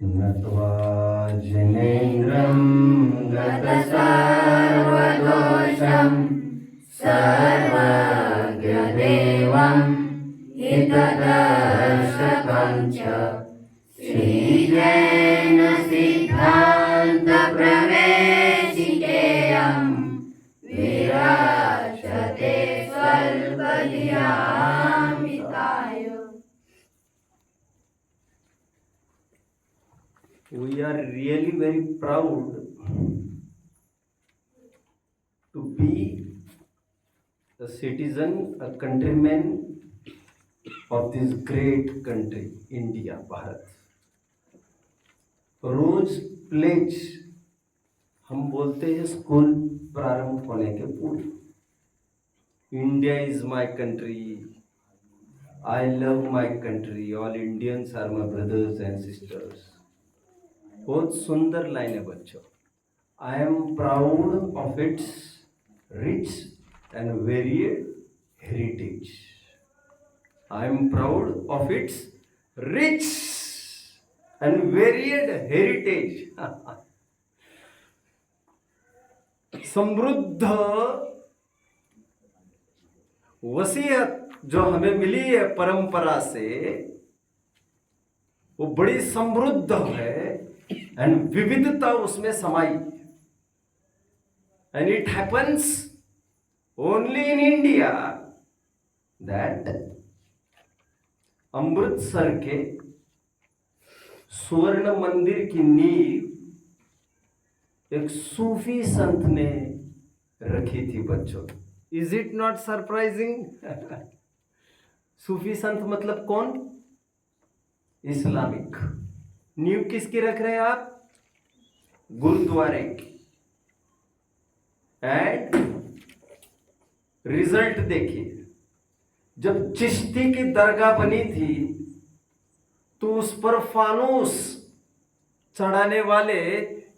नत्वा जिनेन्द्रं गतसर्वदोषं सर्वज्ञदेवं हितदर्शकं च श्रीजैनसिद्धान्तप्रवेशिकेयं विराजते स्वल्पधियामिताय. We are really very proud to be a citizen, a countryman of this great country, India, Bharat. रोज pledge हम बोलते हैं स्कूल प्रारंभ होने के पूर्व. India is my country, I love my country, all Indians are my brothers and sisters. बहुत सुंदर लाइन है बच्चों. I am proud of its rich and varied heritage. I am proud of its rich and varied heritage. समृद्ध वसीयत जो हमें मिली है परंपरा से, वो बड़ी समृद्ध है एंड विविधता उसमें समाई. And it happens only in India that Amritsar के स्वर्ण मंदिर की नींव एक सूफी संत ने रखी थी बच्चों. Is it not surprising? सूफी संत मतलब कौन? इस्लामिक. नींव किसकी रख रहे हैं आप? गुरुद्वारे की. एंड रिजल्ट देखिए, जब चिश्ती की दरगाह बनी थी तो उस पर फानूस चढ़ाने वाले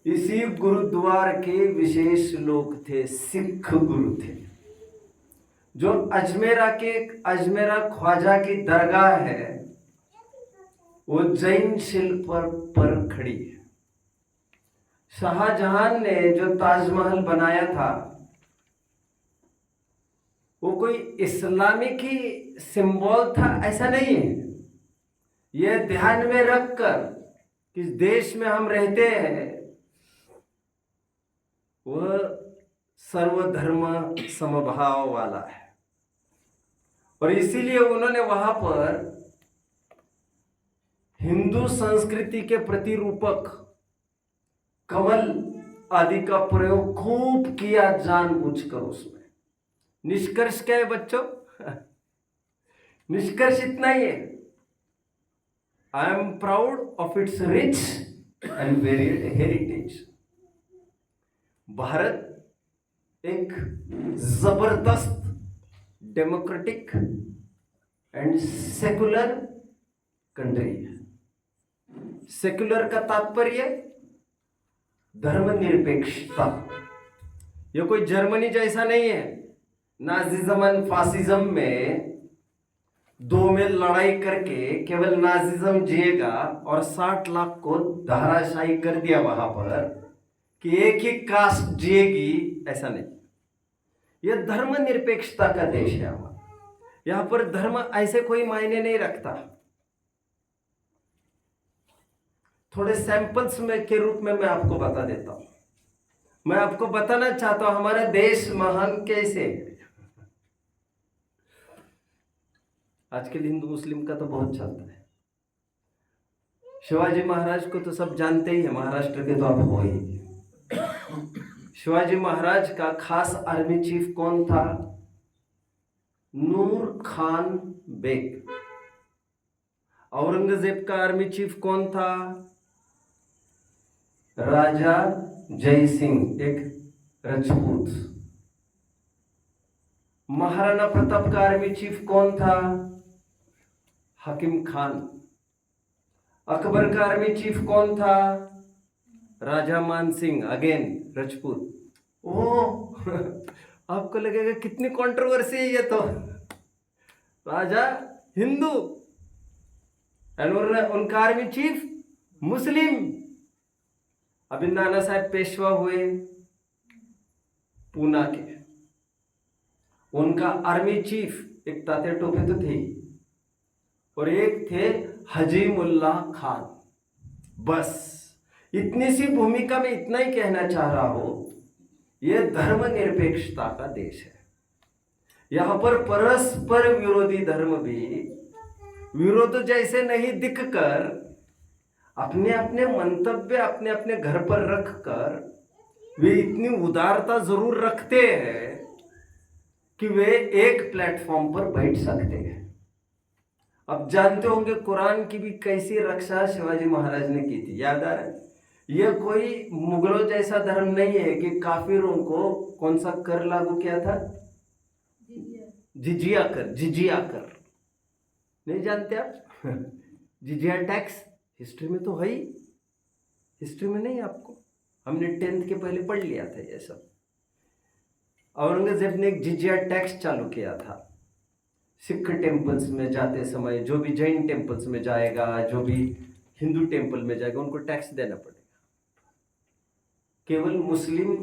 इसी गुरुद्वार के विशेष लोग थे, सिख गुरु थे. जो अजमेरा ख्वाजा की दरगाह है वो जैन शिल्प पर खड़ी है. शाहजहां ने जो ताजमहल बनाया था वो कोई इस्लामिक ही सिंबल था ऐसा नहीं है. यह ध्यान में रखकर कि देश में हम रहते हैं वह सर्वधर्म समभाव वाला है, और इसीलिए उन्होंने वहां पर हिंदू संस्कृति के प्रतिरूपक कमल आदि का प्रयोग खूब किया जानबूझकर उसमें. निष्कर्ष क्या है बच्चों? निष्कर्ष इतना ही है, आई am proud of its rich and varied heritage. Bharat एक जबरदस्त डेमोक्रेटिक एंड सेकुलर कंट्री है. सेकुलर का तात्पर्य धर्मनिरपेक्षता. यह कोई जर्मनी जैसा नहीं है. नाजिज्म एंड फासिज्म में दो में लड़ाई करके केवल नाजिज्म जिएगा और 60 लाख को धाराशाही कर दिया वहां पर कि एक ही कास्ट जिएगी, ऐसा नहीं. यह धर्मनिरपेक्षता का देश है हमारा. यहां पर धर्म ऐसे कोई मायने नहीं रखता. थोड़े सैंपल्स में के रूप में मैं आपको बता देता हूं. मैं आपको बताना चाहता हूं हमारा देश महान कैसे है. आजकल हिंदू मुस्लिम का तो बहुत चलता है. शिवाजी महाराज को तो सब जानते ही है, महाराष्ट्र के तो आप हो ही. शिवाजी महाराज का खास आर्मी चीफ कौन था? नूर खान बेग. औरंगजेब का आर्मी चीफ कौन था? राजा जय सिंह, एक राजपूत. महाराणा प्रताप का आर्मी चीफ कौन था? हकीम खान. अकबर का आर्मी चीफ कौन था? राजा मान सिंह, अगेन राजपूत. ओ आपको लगेगा कितनी कंट्रोवर्सी है ये तो. राजा हिंदू एंड उनका आर्मी चीफ मुस्लिम। अभी नाना साहब पेशवा हुए पूना के, उनका आर्मी चीफ एक तात्या टोपे तो थे और एक थे हजीमुल्ला खान। बस इतनी सी भूमिका में इतना ही कहना चाह रहा हूं, यह धर्मनिरपेक्षता का देश है। यहां पर परस्पर विरोधी धर्म भी विरोध जैसे नहीं दिखकर अपने अपने मंतव्य अपने अपने घर पर रखकर वे इतनी उदारता जरूर रखते हैं कि वे एक प्लेटफॉर्म पर बैठ सकते हैं। अब जानते होंगे कुरान की भी कैसी रक्षा शिवाजी महाराज ने की थी, याद आ रहा है? यह कोई मुगलों जैसा धर्म नहीं है कि काफिरों को कौन सा कर लागू किया था? जिजिया कर नहीं जानते आप? जिजिया टैक्स हिस्ट्री में तो है ही, हिस्ट्री में नहीं आपको, हमने 10th के पहले पढ़ लिया था ये सब। औरंगजेब ने एक जिजिया टैक्स चालू किया था। सिख टेम्पल्स में जाते समय जो भी जैन टेम्पल्स में जाएगा, जो भी हिंदू टेम्पल में जाएगा, उनको टैक्स देना पड़ेगा। केवल मुस्लिम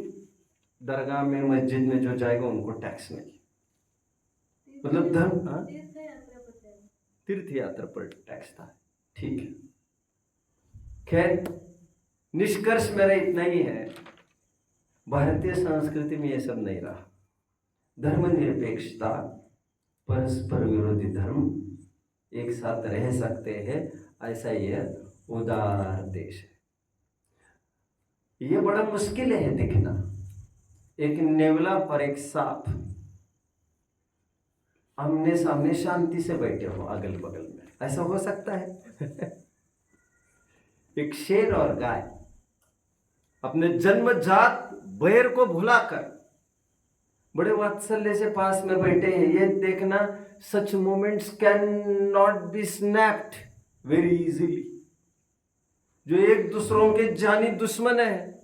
दरगाह में मस्जिद में जो जाएगा उनको टैक्स नहीं। मतलब धर्म तीर्थ यात्रा पर टैक्स था, ठीक है। खैर निष्कर्ष मेरा इतना ही है, भारतीय संस्कृति में यह सब नहीं रहा। धर्मनिरपेक्षता, परस्पर विरोधी धर्म एक साथ रह सकते हैं, ऐसा यह उदार देश है। यह बड़ा मुश्किल है दिखना, एक नेवला और एक सांप आमने सामने शांति से बैठे हो अगल बगल में, ऐसा हो सकता है? एक शेर और गाय अपने जन्मजात बैर को भुलाकर बड़े वात्सल्य से पास में बैठे हैं। ये देखना, such moments can not be snapped very easily. जो एक दूसरों के जानी दुश्मन है,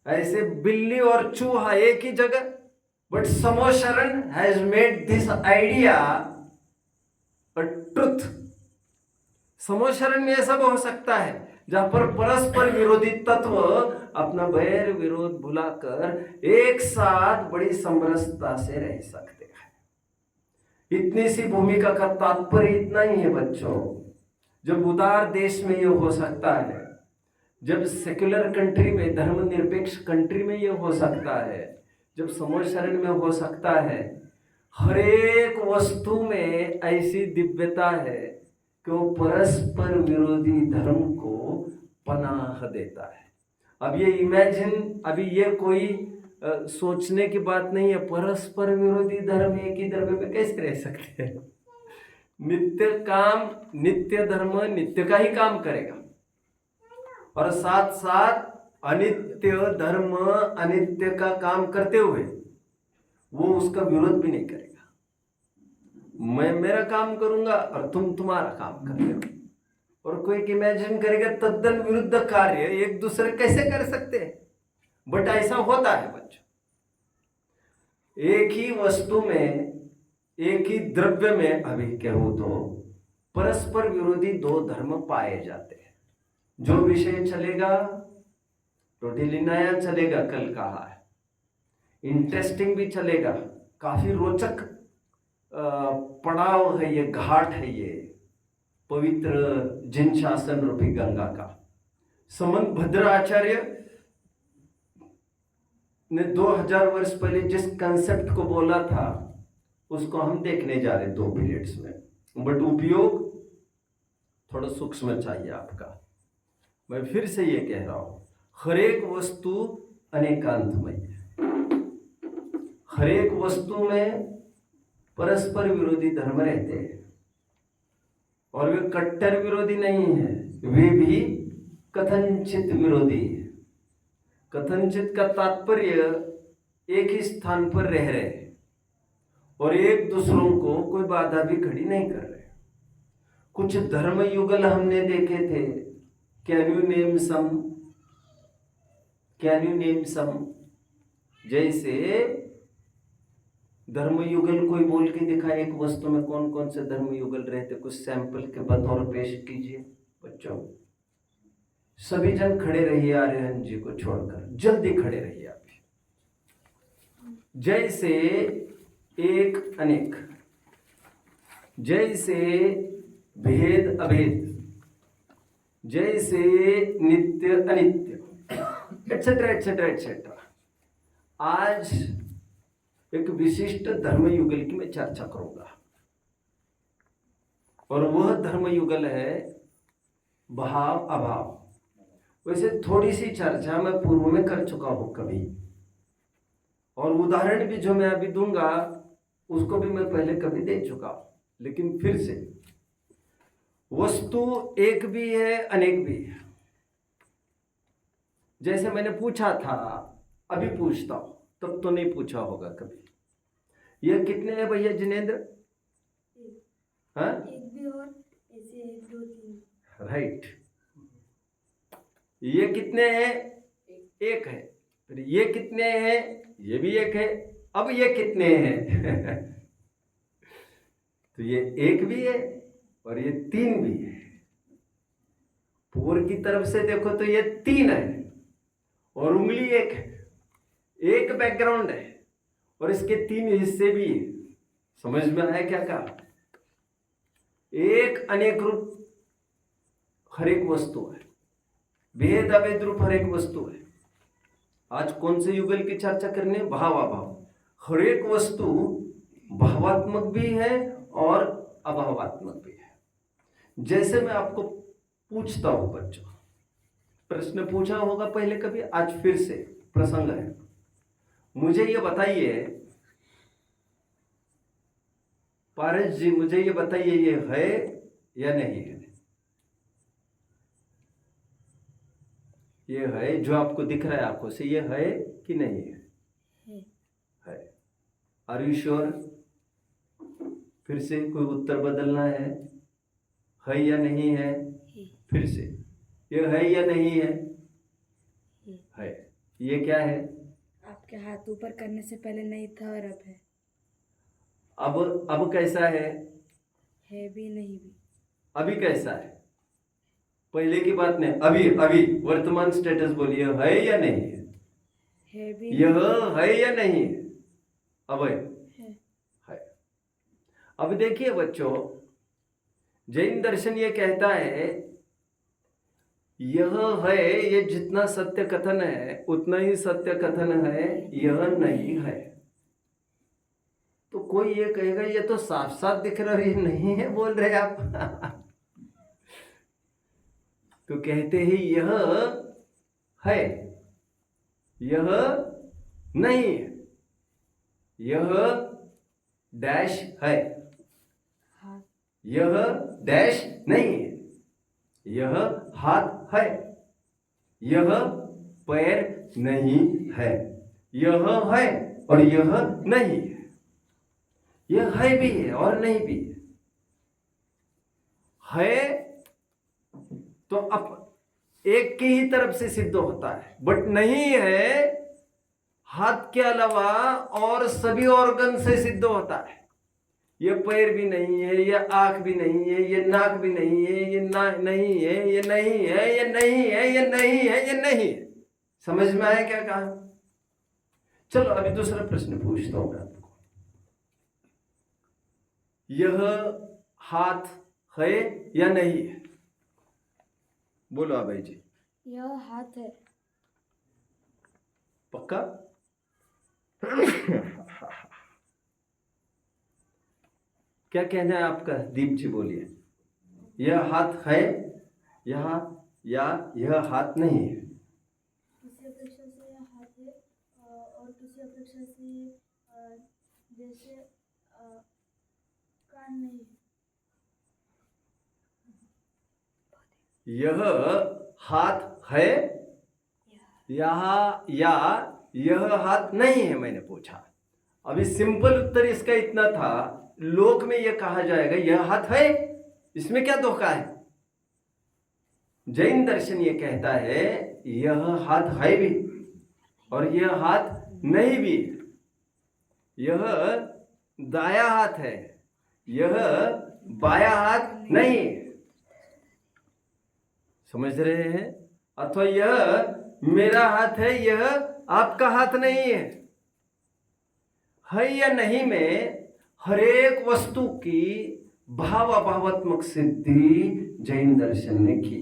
ऐसे बिल्ली और चूहा एक ही जगह, but Samosharan has made this idea a truth. Samosharan में यह सब हो सकता है जहां पर परस्पर विरोधी तत्व अपना बैर विरोध भुलाकर एक साथ बड़ी समरसता से रह सकते हैं। इतनी सी भूमिका का तात्पर्य इतना ही है बच्चों। जब उदार देश में यह हो सकता है, जब सेक्युलर कंट्री में, धर्मनिरपेक्ष कंट्री में यह हो सकता है, जब समोशरण में हो सकता है, हर एक वस्तु में ऐसी दिव्यता है कि वो परस्पर विरोधी धर्म को पनाह देता है। अब ये इमेजिन, अभी ये कोई सोचने की बात नहीं है, परस्पर विरोधी धर्म एक ही धर्म में कैसे रह सकते हैं? नित्य धर्म नित्य का ही काम करेगा और साथ साथ अनित्य धर्म अनित्य का काम करते हुए वो उसका विरोध भी नहीं करेगा। मैं मेरा काम करूंगा और तुम तुम्हारा काम करते हो, और कोई इमेजिन करेगा तद्दन विरुद्ध कार्य एक दूसरे कैसे कर सकते हैं? बट ऐसा होता है बच्चों। एक ही वस्तु में, एक ही द्रव्य में, अभी कहूं तो परस्पर विरोधी दो धर्म पाए जाते हैं। जो विषय चलेगा टोटली नया चलेगा, कल कहा है, इंटरेस्टिंग भी चलेगा, काफी रोचक पड़ाव है ये, घाट है ये पवित्र जिन शासन रूपी गंगा का। समंत भद्राचार्य ने 2000 वर्ष पहले जिस कंसेप्ट को बोला था उसको हम देखने जा रहे 2 पीरियड्स में, बट उपयोग थोड़ा सूक्ष्म चाहिए आपका। मैं फिर से ये कह रहा हूं, हर एक वस्तु अनेकांतमय है। हर एक वस्तु में परस्पर विरोधी धर्म रहते हैं और वे कट्टर विरोधी नहीं है, वे भी कथनचित विरोधी है। कथनचित का तात्पर्य एक ही स्थान पर रह रहे हैं और एक दूसरों को कोई बाधा भी खड़ी नहीं कर रहे। कुछ धर्म युगल हमने देखे थे, कैन यू नेम सम, जैसे धर्म युगल कोई बोल के दिखाए एक वस्तु में कौन कौन से धर्म युगल रहते, कुछ सैंपल के बतौर पेश कीजिए बच्चों। सभी जन खड़े रहिए आर्यन जी को छोड़कर, जल्दी खड़े रहिए आप। जैसे एक अनेक, जैसे भेद अभेद, जैसे नित्य अनित्य, एटसेट्रा एटसेट्रा एटसेट्रा। आज एक विशिष्ट धर्म युगल की मैं चर्चा करूंगा, और वह धर्म युगल है भाव अभाव। वैसे थोड़ी सी चर्चा मैं पूर्व में कर चुका हूं कभी, और उदाहरण भी जो मैं अभी दूंगा उसको भी मैं पहले कभी दे चुका हूं, लेकिन फिर से वस्तु एक भी है अनेक भी है। जैसे मैंने पूछा था, अभी पूछता हूं, तब तो नहीं पूछा होगा कभी। यह कितने हैं भैया जिनेंद्र? हाँ, एक भी और ऐसे 1 2 3। राइट। ये कितने हैं? एक है। फिर ये कितने हैं? ये भी एक है। अब ये कितने हैं? तो ये एक भी है और ये 3 भी है। पूर्व की तरफ से देखो तो ये 3 है और उंगली एक है। एक बैकग्राउंड है और इसके 3 हिस्से भी है। समझ में आया क्या कहा? एक अनेक रूप हर एक वस्तु है, भेद अभेद रूप हर एक वस्तु है। आज कौन से युगल की चर्चा करने? भाव अभाव। हर एक वस्तु भावात्मक भी है और अभावात्मक भी है। जैसे मैं आपको पूछता हूं बच्चों, प्रश्न पूछा होगा पहले कभी, आज फिर से प्रसंग है। मुझे ये बताइए पारस जी, मुझे ये बताइए ये है या नहीं है? ये है जो आपको दिख रहा है आंखों से, ये है कि नहीं है? है। Are you sure? फिर से कोई उत्तर बदलना है या नहीं है? फिर से, ये है या नहीं है? है। ये क्या है? आपके हाथ ऊपर करने से पहले नहीं था और अब है। अब कैसा है? है भी नहीं भी। अभी कैसा है? पहले की बात नहीं, अभी अभी वर्तमान स्टेटस बोलिए, है या नहीं है? है भी यह नहीं। है या नहीं है? अब है। अब देखिए बच्चों, जैन दर्शन ये कहता है यह है, ये जितना सत्य कथन है उतना ही सत्य कथन है यह नहीं है। तो कोई ये कहेगा ये तो साफ साफ दिख रहा है, ये नहीं है बोल रहे आप। तो कहते हैं यह है, यह नहीं है, यह डैश है, यह डैश नहीं है, यह हाथ है, यह पैर नहीं है, यह है और यह नहीं है। यह है भी है और नहीं भी है तो अब एक की ही तरफ से सिद्ध होता है, बट नहीं है हाथ के अलावा और सभी ऑर्गन से सिद्ध होता है। ये पैर भी नहीं है, ये आंख भी नहीं है, ये नाक भी नहीं है, ये नहीं है, ये नहीं है, ये नहीं है, ये नहीं है, ये नहीं है। समझ में आया क्या कहा? चलो अभी दूसरा प्रश्न पूछता हूं मैं आपको। यह हाथ है या नहीं है? बोलो अभय जी। यह हाथ है। पक्का? क्या कहना है आपका? दीप जी बोलिए। यह हाथ है या यह हाथ नहीं है? किसी अपेक्षा से यह हाथ है और किसी अपेक्षा से जैसे कान नहीं है। यह हाथ है या यह हाथ नहीं है, मैंने पूछा। अभी सिंपल उत्तर इसका इतना था, लोक में यह कहा जाएगा यह हाथ है, इसमें क्या धोखा है? जैन दर्शन ये कहता है यह हाथ है भी और यह हाथ नहीं भी। यह दाया हाथ है, यह बाया हाथ नहीं। समझ रहे हैं? अथवा यह मेरा हाथ है, यह आपका हाथ नहीं है या नहीं में हर एक वस्तु की भाव अभावात्मक सिद्धि जैन दर्शन ने की।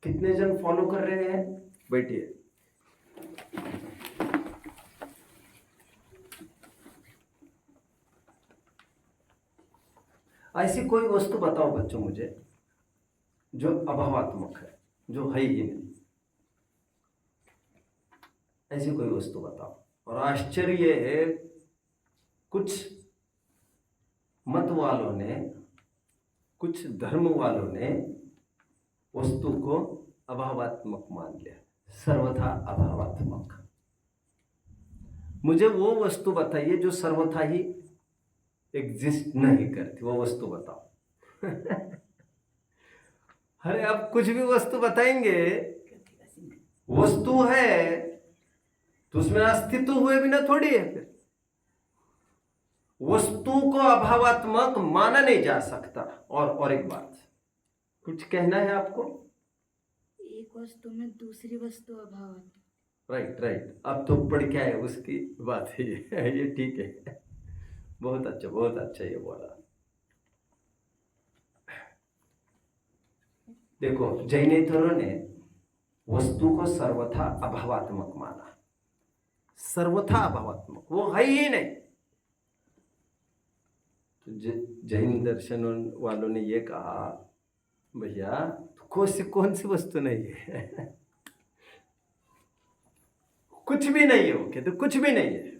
कितने जन फॉलो कर रहे हैं? बैठिए। ऐसी कोई वस्तु बताओ बच्चों मुझे जो अभावात्मक है, जो है ही नहीं। ऐसी कोई वस्तु बताओ। और आश्चर्य है, कुछ मत वालों ने, कुछ धर्म वालों ने वस्तु को अभावात्मक मान लिया, सर्वथा अभावात्मक। मुझे वो वस्तु बताइए जो सर्वथा ही एग्जिस्ट नहीं करती, वो वस्तु बताओ। अरे आप कुछ भी वस्तु बताएंगे, वस्तु है तो उसमें अस्तित्व हुए बिना थोड़ी है। फिर वस्तु को अभावात्मक माना नहीं जा सकता। और एक बात कुछ कहना है आपको? एक वस्तु में दूसरी वस्तु अभावात्मक। राइट। अब तो पढ़ क्या है उसकी बात है ये ठीक है। बहुत अच्छा ये बोला। देखो, जैनेतरों ने वस्तु को सर्वथा अभावात्मक माना। सर्वथा अभावात्मक, वो है ही नहीं। तो जैन दर्शन वालों ने ये कहा, भैया कौन सी वस्तु नहीं है? कुछ भी नहीं है। वो कहते कुछ भी नहीं है।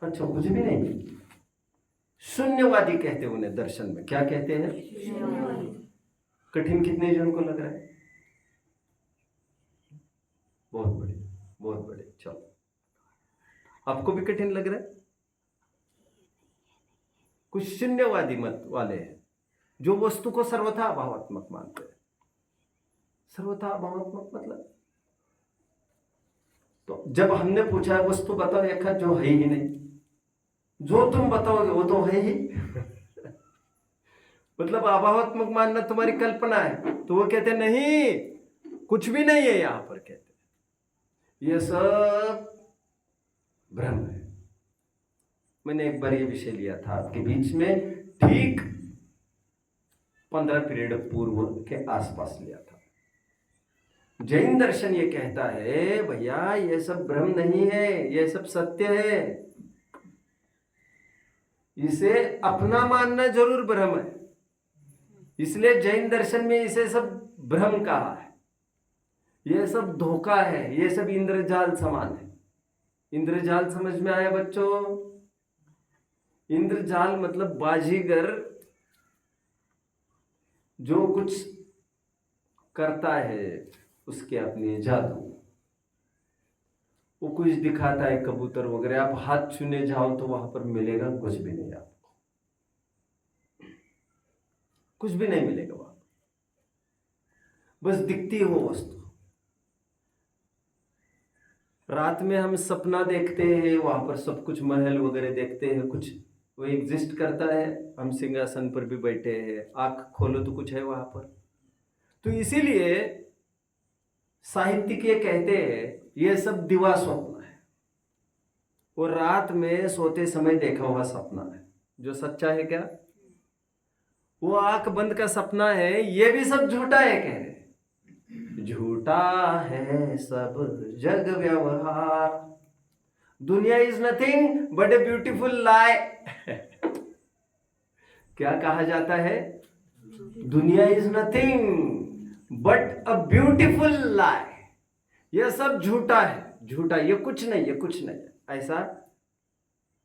अच्छा, कुछ भी नहीं है। शून्यवादी कहते हैं उन्हें दर्शन में। क्या कहते हैं? कठिन कितने जन को लग रहा है? बहुत बढ़िया। चलो, आपको भी कठिन लग रहा है? कुछ शून्यवादी मत वाले हैं जो वस्तु को सर्वथा अभावात्मक मानते हैं। सर्वथा अभावात्मक मतलब, तो जब हमने पूछा वस्तु बताओ एक जो है ही नहीं, जो तुम बताओगे वो तो है ही। मतलब अभावात्मक मानना तुम्हारी कल्पना है। तो वो कहते नहीं, कुछ भी नहीं है यहां पर। कहते ये सब भ्रम है। मैंने एक बार ये विषय लिया था आपके बीच में, ठीक 15 पीरियड पूर्व के आसपास लिया था। जैन दर्शन ये कहता है, भैया ये सब भ्रम नहीं है, ये सब सत्य है। इसे अपना मानना जरूर भ्रम है, इसलिए जैन दर्शन में इसे सब भ्रम कहा है। ये सब धोखा है, ये सब इंद्रजाल समान है। इंद्रजाल समझ में आया बच्चों? इंद्रजाल मतलब बाजीगर जो कुछ करता है, उसके अपने जादू। वो कुछ दिखाता है, कबूतर वगैरह। आप हाथ छूने जाओ तो वहां पर मिलेगा कुछ भी नहीं, आपको कुछ भी नहीं मिलेगा वहां, बस दिखती हो वस्तु। रात में हम सपना देखते हैं, वहां पर सब कुछ महल वगैरह देखते हैं, कुछ वो एग्जिस्ट करता है। हम सिंहासन पर भी बैठे हैं, आंख खोलो तो कुछ है वहां पर। तो इसीलिए साहित्यिक ये कहते हैं ये सब दिवा स्वप्न है। वो रात में सोते समय देखा हुआ सपना है, जो सच्चा है क्या? वो आंख बंद का सपना है, ये भी सब झूठा है। कह रहे झूठा है सब जग व्यवहार, दुनिया is nothing but a beautiful lie. क्या कहा जाता है? दुनिया is nothing but a beautiful lie. यह सब झूठा है, झूठा, ये कुछ नहीं, ये कुछ नहीं। ऐसा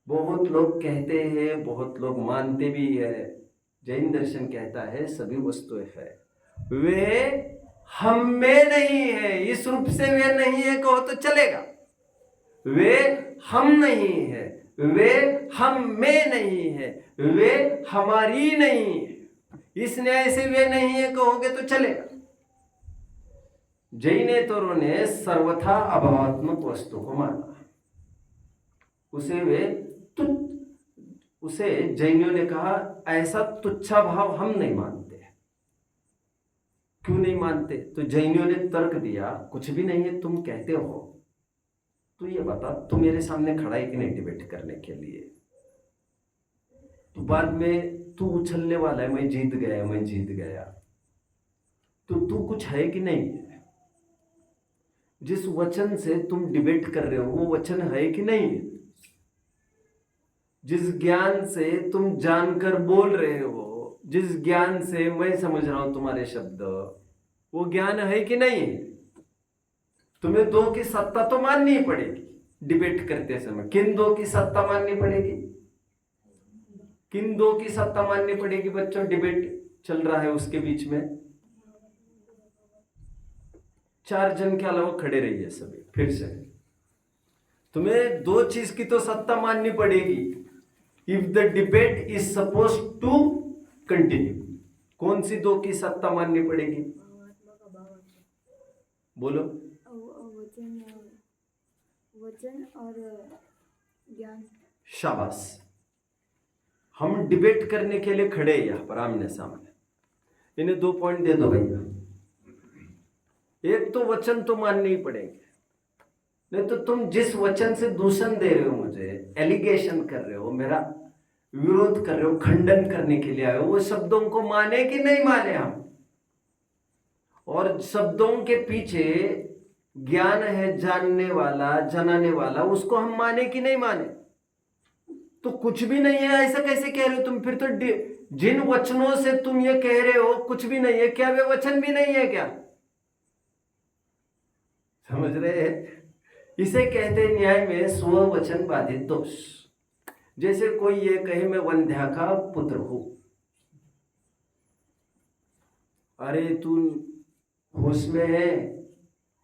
बहुत लोग कहते हैं, बहुत लोग मानते भी है। जैन दर्शन कहता है सभी वस्तुएं है, वे हम में नहीं है। इस रूप से वे नहीं है कहो तो चलेगा। वे हम नहीं है, वे हम में नहीं है, वे हमारी नहीं है। इस न्याय से वे नहीं है कहोगे तो चलेगा। जैनेतरों ने सर्वथा अभावात्मक वस्तु को माना। उसे जैनियों ने कहा ऐसा तुच्छा भाव हम नहीं मानते। क्यों नहीं मानते? तो जैनियों ने तर्क दिया, कुछ भी नहीं है, तुम कहते हो, तू ये बता, तू मेरे सामने खड़ा है कि नहीं डिबेट करने के लिए? तो बाद में तू उछलने वाला है, मैं जीत गया, मैं जीत गया। तो तू कुछ है कि नहीं? जिस वचन से तुम डिबेट कर रहे हो वो वचन है कि नहीं? जिस ज्ञान से तुम जानकर बोल रहे हो, जिस ज्ञान से मैं समझ रहा हूं तुम्हारे शब्द, वो ज्ञान है कि नहीं? तुम्हें दो की सत्ता तो माननी ही पड़ेगी डिबेट करते समय। किन दो की सत्ता माननी पड़ेगी? किन दो की सत्ता माननी पड़ेगी बच्चों? डिबेट चल रहा है उसके बीच में 4 जन के अलावा खड़े रहिए सभी। फिर से तुम्हें दो चीज की तो सत्ता माननी पड़ेगी if the debate is suppose to continue. कौन सी दो की सत्ता माननी पड़ेगी? बोलो। वचन और ज्ञान। शाबाश। हम डिबेट करने के लिए खड़े हैं यहां पर आमने सामने। इन्हें 2 पॉइंट दे दो भैया। एक तो वचन तो मानने ही पड़ेंगे, नहीं तो तुम जिस वचन से दूषण दे रहे हो, मुझे एलिगेशन कर रहे हो, मेरा विरोध कर रहे हो, खंडन करने के लिए आए हो, वो शब्दों को माने कि नहीं माने हम? और शब्दों के पीछे ज्ञान है, जानने वाला, जनाने वाला, उसको हम माने कि नहीं माने? तो कुछ भी नहीं है ऐसा कैसे कह रहे हो तुम? फिर तो जिन वचनों से तुम ये कह रहे हो कुछ भी नहीं है, क्या वे वचन भी नहीं है क्या? समझ रहे हैं? इसे कहते न्याय में स्ववचन बाधित दोष। जैसे कोई ये कहे मैं वंध्या का पुत्र हूं। अरे तू होश में है?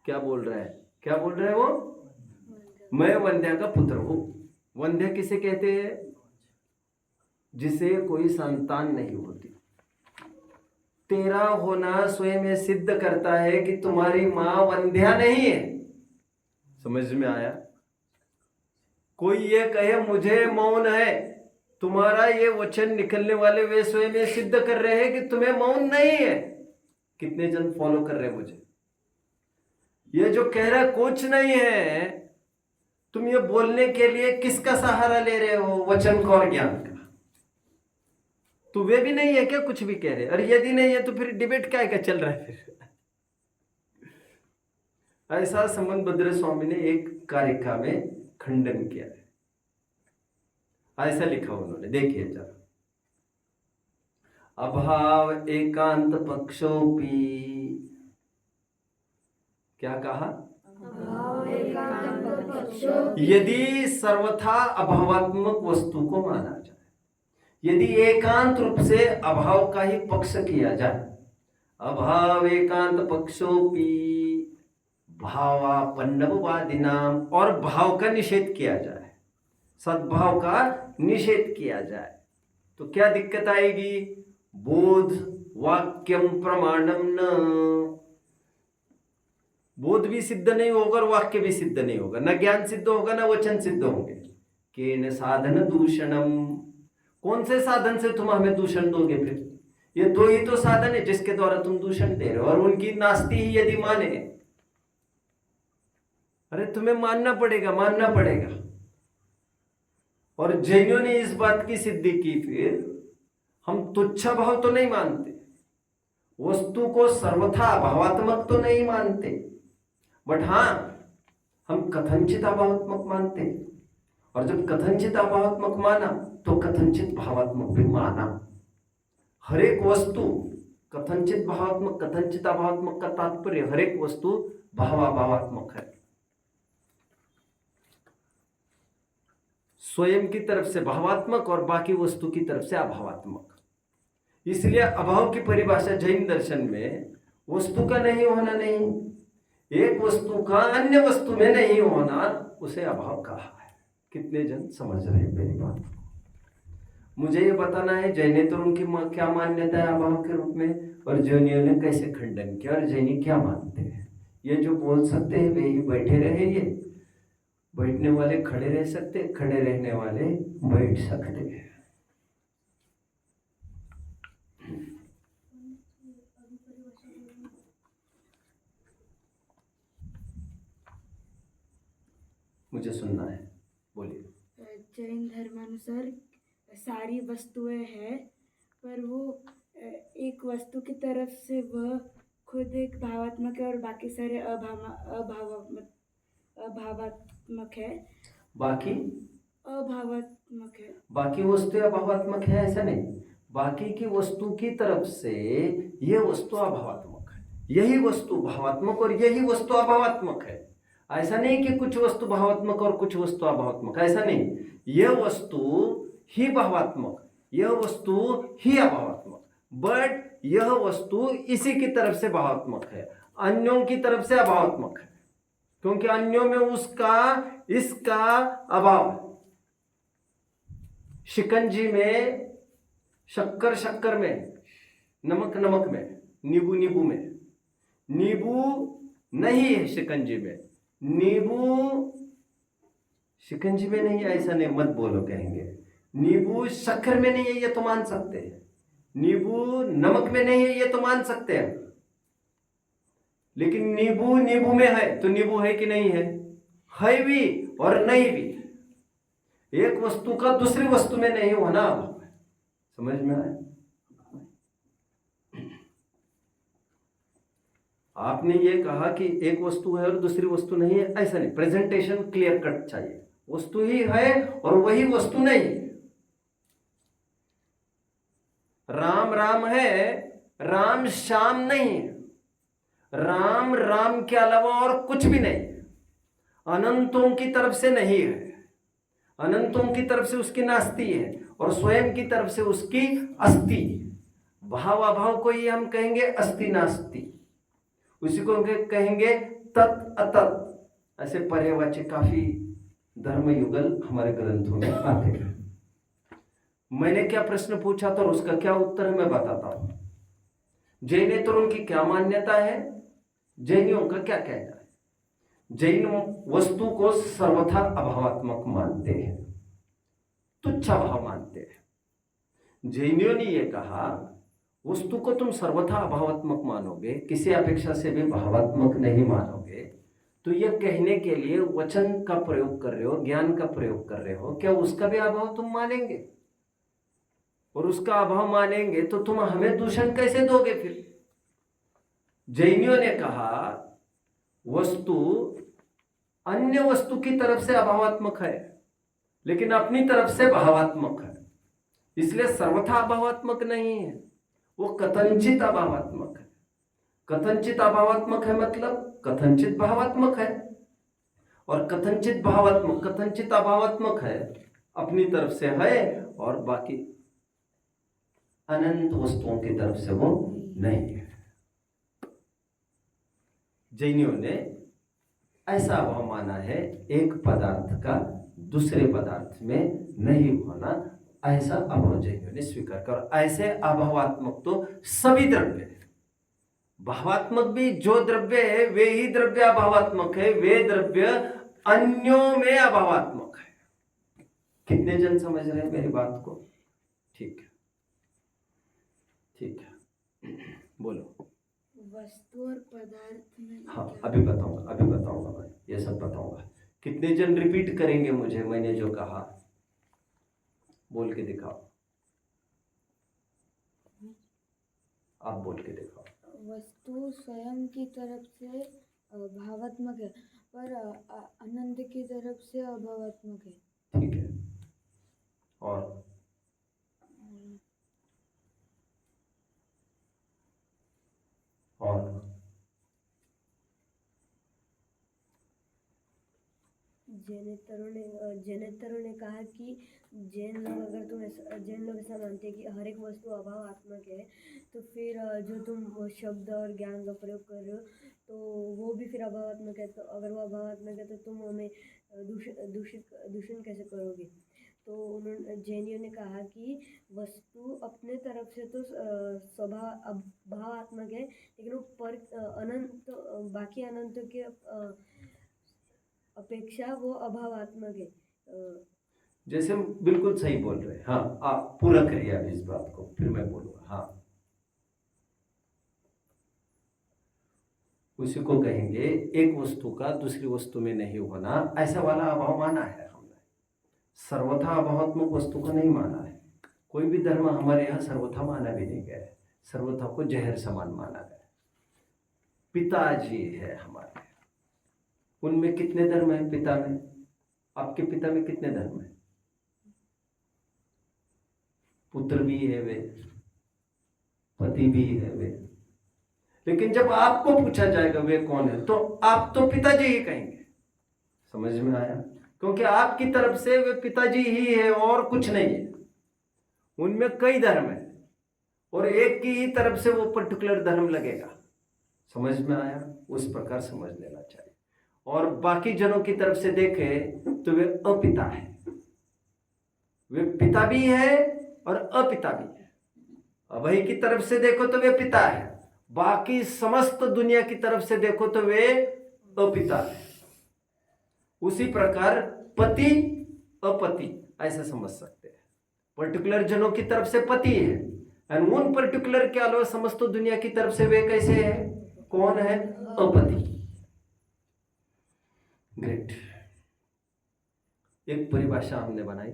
क्या बोल रहा है? क्या बोल रहा है वो? मैं वंध्या का पुत्र हूं। वंध्या किसे कहते हैं? जिसे कोई संतान नहीं होती। तेरा होना स्वयं में सिद्ध करता है कि तुम्हारी मां वंध्या नहीं है। समझ में आया? कोई ये कहे मुझे मौन है, तुम्हारा ये वचन निकलने वाले वे स्वयं में सिद्ध कर रहे हैं कि तुम्हें मौन नहीं है। कितने जन फॉलो कर रहे हैं मुझे? ये जो कह रहा है कुछ नहीं है, तुम ये बोलने के लिए किसका सहारा ले रहे हो? वचन का और ज्ञान का। तो वे भी नहीं है क्या कुछ भी कह रहे? और यदि नहीं है तो फिर डिबेट क्या चल रहा है फिर? ऐसा संबंध भद्र स्वामी ने एक कारिका में खंडन किया है। ऐसा लिखा उन्होंने, देखिए जरा। अभाव एकांत पक्षोपी, क्या कहा? यदि सर्वथा अभावात्मक वस्तु को माना जाए, यदि एकांत रूप से अभाव का ही पक्ष किया जाए, अभाव एकांत पक्षोपी भावापन्नवादी नाम, और भाव का निषेध किया जाए, सद्भाव का निषेध किया जाए, तो क्या दिक्कत आएगी? बोध वाक्यम प्रमाणम न। बोध भी सिद्ध नहीं होगा और वाक्य भी सिद्ध नहीं होगा, न ज्ञान सिद्ध होगा न वचन सिद्ध होंगे। केन साधन दूषणम, कौन से साधन से तुम हमें दूषण दोगे? फिर ये दो ही तो साधन है जिसके द्वारा तुम दूषण दे रहे हो, और उनकी नास्ती ही यदि माने, अरे तुम्हें मानना पड़ेगा, मानना पड़ेगा। और जैनियों ने इस बात की सिद्धि की, फिर हम तुच्छ भाव तो नहीं मानते, वस्तु को सर्वथा अभावात्मक तो नहीं मानते, बट हाँ हम कथनचित अभावात्मक मानते। और जब कथनचित अभावात्मक माना तो कथनचित भावात्मक भी माना। हर एक वस्तु कथनचित भावात्मक, कथनचित अभावात्मक का तात्पर्य हर एक वस्तु भावाभावात्मक है। स्वयं की तरफ से भावात्मक और बाकी वस्तु की तरफ से अभावात्मक। इसलिए अभाव की परिभाषा जैन दर्शन में वस्तु का नहीं होना नहीं, एक वस्तु का अन्य वस्तु में नहीं होना, उसे अभाव कहा है। कितने जन समझ रहे हैं मेरी बात? मुझे ये बताना है जैनेतर उनकी क्या मान्यता है अभाव के रूप में, और जैनियों ने कैसे खंडन किया, और जैनी क्या मानते हैं। ये जो बोल सकते हैं वे ही बैठे रहे, ये बैठने वाले खड़े रह सकते, खड़े रहने वाले बैठ सकते हैं। मुझे सुनना है, बोलिए। जैन धर्मानुसार सारी वस्तुएं हैं, पर वो एक वस्तु की तरफ से वह खुद एक भावात्मक है और बाकी सारे अभावात्मक है। बाकी अभावात्मक है। बाकी वस्तु अभावात्मक है ऐसा नहीं, बाकी की वस्तु की तरफ से ये वस्तु अभावात्मक है, यही वस्तु भावात्मक और यही वस्तु अभावात्मक है। ऐसा नहीं कि कुछ वस्तु भावात्मक और कुछ वस्तु अभावात्मक, ऐसा नहीं। यह वस्तु ही भावात्मक, यह वस्तु ही अभावात्मक, बट यह वस्तु इसी की तरफ से भावात्मक है, अन्यों की तरफ से अभावात्मक है, क्योंकि अन्यों में उसका इसका अभाव है। शिकंजी में शक्कर शक्कर में, नमक नमक में, नींबू नींबू में। नींबू नहीं है शिकंजी में, नींबू शिकंजी में नहीं, ऐसा नहीं मत बोलो, कहेंगे नींबू शक्कर में नहीं है, ये तो मान सकते हैं। नींबू नमक में नहीं है, ये तो मान सकते हैं, लेकिन नींबू नींबू में है तो नींबू है कि नहीं है भी और नहीं भी। एक वस्तु का दूसरी वस्तु में नहीं होना अभाव है, समझ में आया? आपने ये कहा कि एक वस्तु है और दूसरी वस्तु नहीं है, ऐसा नहीं, प्रेजेंटेशन क्लियर कट चाहिए। वस्तु ही है और वही वस्तु नहीं है। राम राम है, राम श्याम नहीं है, राम राम के अलावा और कुछ भी नहीं, अनंतों की तरफ से नहीं है, अनंतों की तरफ से उसकी नास्ति है और स्वयं की तरफ से उसकी अस्ति। भाव अभाव को ही हम कहेंगे अस्ति नास्ति, उसी को कहेंगे तत् अतत्। ऐसे पर्यायवाची काफी धर्म युगल हमारे ग्रंथों में आते हैं। मैंने क्या प्रश्न पूछा था और उसका क्या उत्तर है मैं बताता हूं। जैनेतरों की क्या मान्यता है, जैनियों का क्या कहना है। जैन वस्तु को सर्वथा अभावात्मक मानते हैं, तुच्छ भाव मानते हैं। जैनियों ने यह कहा वस्तु को तुम सर्वथा अभावात्मक मानोगे, किसी अपेक्षा से भी भावात्मक नहीं मानोगे, तो यह कहने के लिए वचन का प्रयोग कर रहे हो, ज्ञान का प्रयोग कर रहे हो, क्या उसका भी अभाव तुम मानेंगे? और उसका अभाव मानेंगे तो तुम हमें दूषण कैसे दोगे फिर? जैनियों ने कहा वस्तु अन्य वस्तु की तरफ से अभावात्मक है, लेकिन अपनी तरफ से भावात्मक है, इसलिए सर्वथा अभावात्मक नहीं है, वो कथनचित अभावात्मक है। कथनचित अभावात्मक है मतलब कथनचित भावात्मक है, और कथनचित भावात्मक कथनचित अभावात्मक है, अपनी तरफ से है और बाकी अनंत वस्तुओं की तरफ से वो नहीं है। जैनियों ने ऐसा अभाव माना है, एक पदार्थ का दूसरे पदार्थ में नहीं होना, ऐसा अभाव जैनियों ने स्वीकार कर। ऐसे अभावात्मक तो सभी द्रव्य है, भावात्मक भी जो द्रव्य है वे ही द्रव्य अभावात्मक है, वे द्रव्य अन्यों में अभावात्मक है। कितने जन समझ रहे हैं मेरी बात को? ठीक है, ठीक है, बोलो। वस्तु और पदार्थ में हाँ, अभी बताऊंगा मैं, ये सब बताऊंगा। कितने जन रिपीट करेंगे मुझे मैंने जो कहा? बोल के दिखाओ, आप बोल के दिखाओ। वस्तु स्वयं की तरफ से भावात्मक है, पर अनंत की तरफ से अभावात्मक है। ठीक है, और जैनेतरों ने कहा कि जैन लोग ऐसा मानते हैं कि हर एक वस्तु अभावात्मक है, तो फिर जो तुम वो शब्द और ज्ञान का प्रयोग कर रहे हो तो वो भी फिर अभावात्मक है। तो अगर वो अभावात्मक है तो तुम हमें दूषण कैसे करोगे? तो जैनियों ने कहा कि वस्तु अपने तरफ से तो भावात्मक है, लेकिन वो पर अनंत बाकी अनंतों के अपेक्षा वो अभावात्मक है। जैसे बिल्कुल सही बोल रहे हैं। हाँ, आप पूरा करिए अभी इस बात को, फिर मैं बोलूंगा। हाँ, उसी को कहेंगे एक वस्तु का दूसरी वस्तु में नहीं होना, ऐसा वाला अभाव माना है हमने। सर्वथा अभावात्मक वस्तु को नहीं माना है। कोई भी धर्म हमारे यहाँ सर्वथा माना भी नहीं गया है, सर्वथा को जहर समान माना गया। पिताजी है हमारे, उनमें कितने धर्म है? पिता में, आपके पिता में कितने धर्म है? पुत्र भी है वे, पति भी है वे, लेकिन जब आपको पूछा जाएगा वे कौन है, तो आप तो पिताजी ही कहेंगे। समझ में आया? क्योंकि आपकी तरफ से वे पिताजी ही है और कुछ नहीं है। उनमें कई धर्म है और एक की ही तरफ से वो पर्टिकुलर धर्म लगेगा। समझ में आया? उस प्रकार समझ लेना चाहिए। और बाकी जनों की तरफ से देखे तो वे अपिता है, वे पिता भी है और अपिता भी है। अभय की तरफ से देखो तो वे पिता है, बाकी समस्त दुनिया की तरफ से देखो तो वे अपिता है। उसी प्रकार पति अपति ऐसा समझ सकते हैं। पर्टिकुलर जनों की तरफ से पति है और उन पर्टिकुलर के अलावा समस्त दुनिया की तरफ से वे कैसे है? कौन है? अपति। ग्रेट। एक परिभाषा हमने बनाई,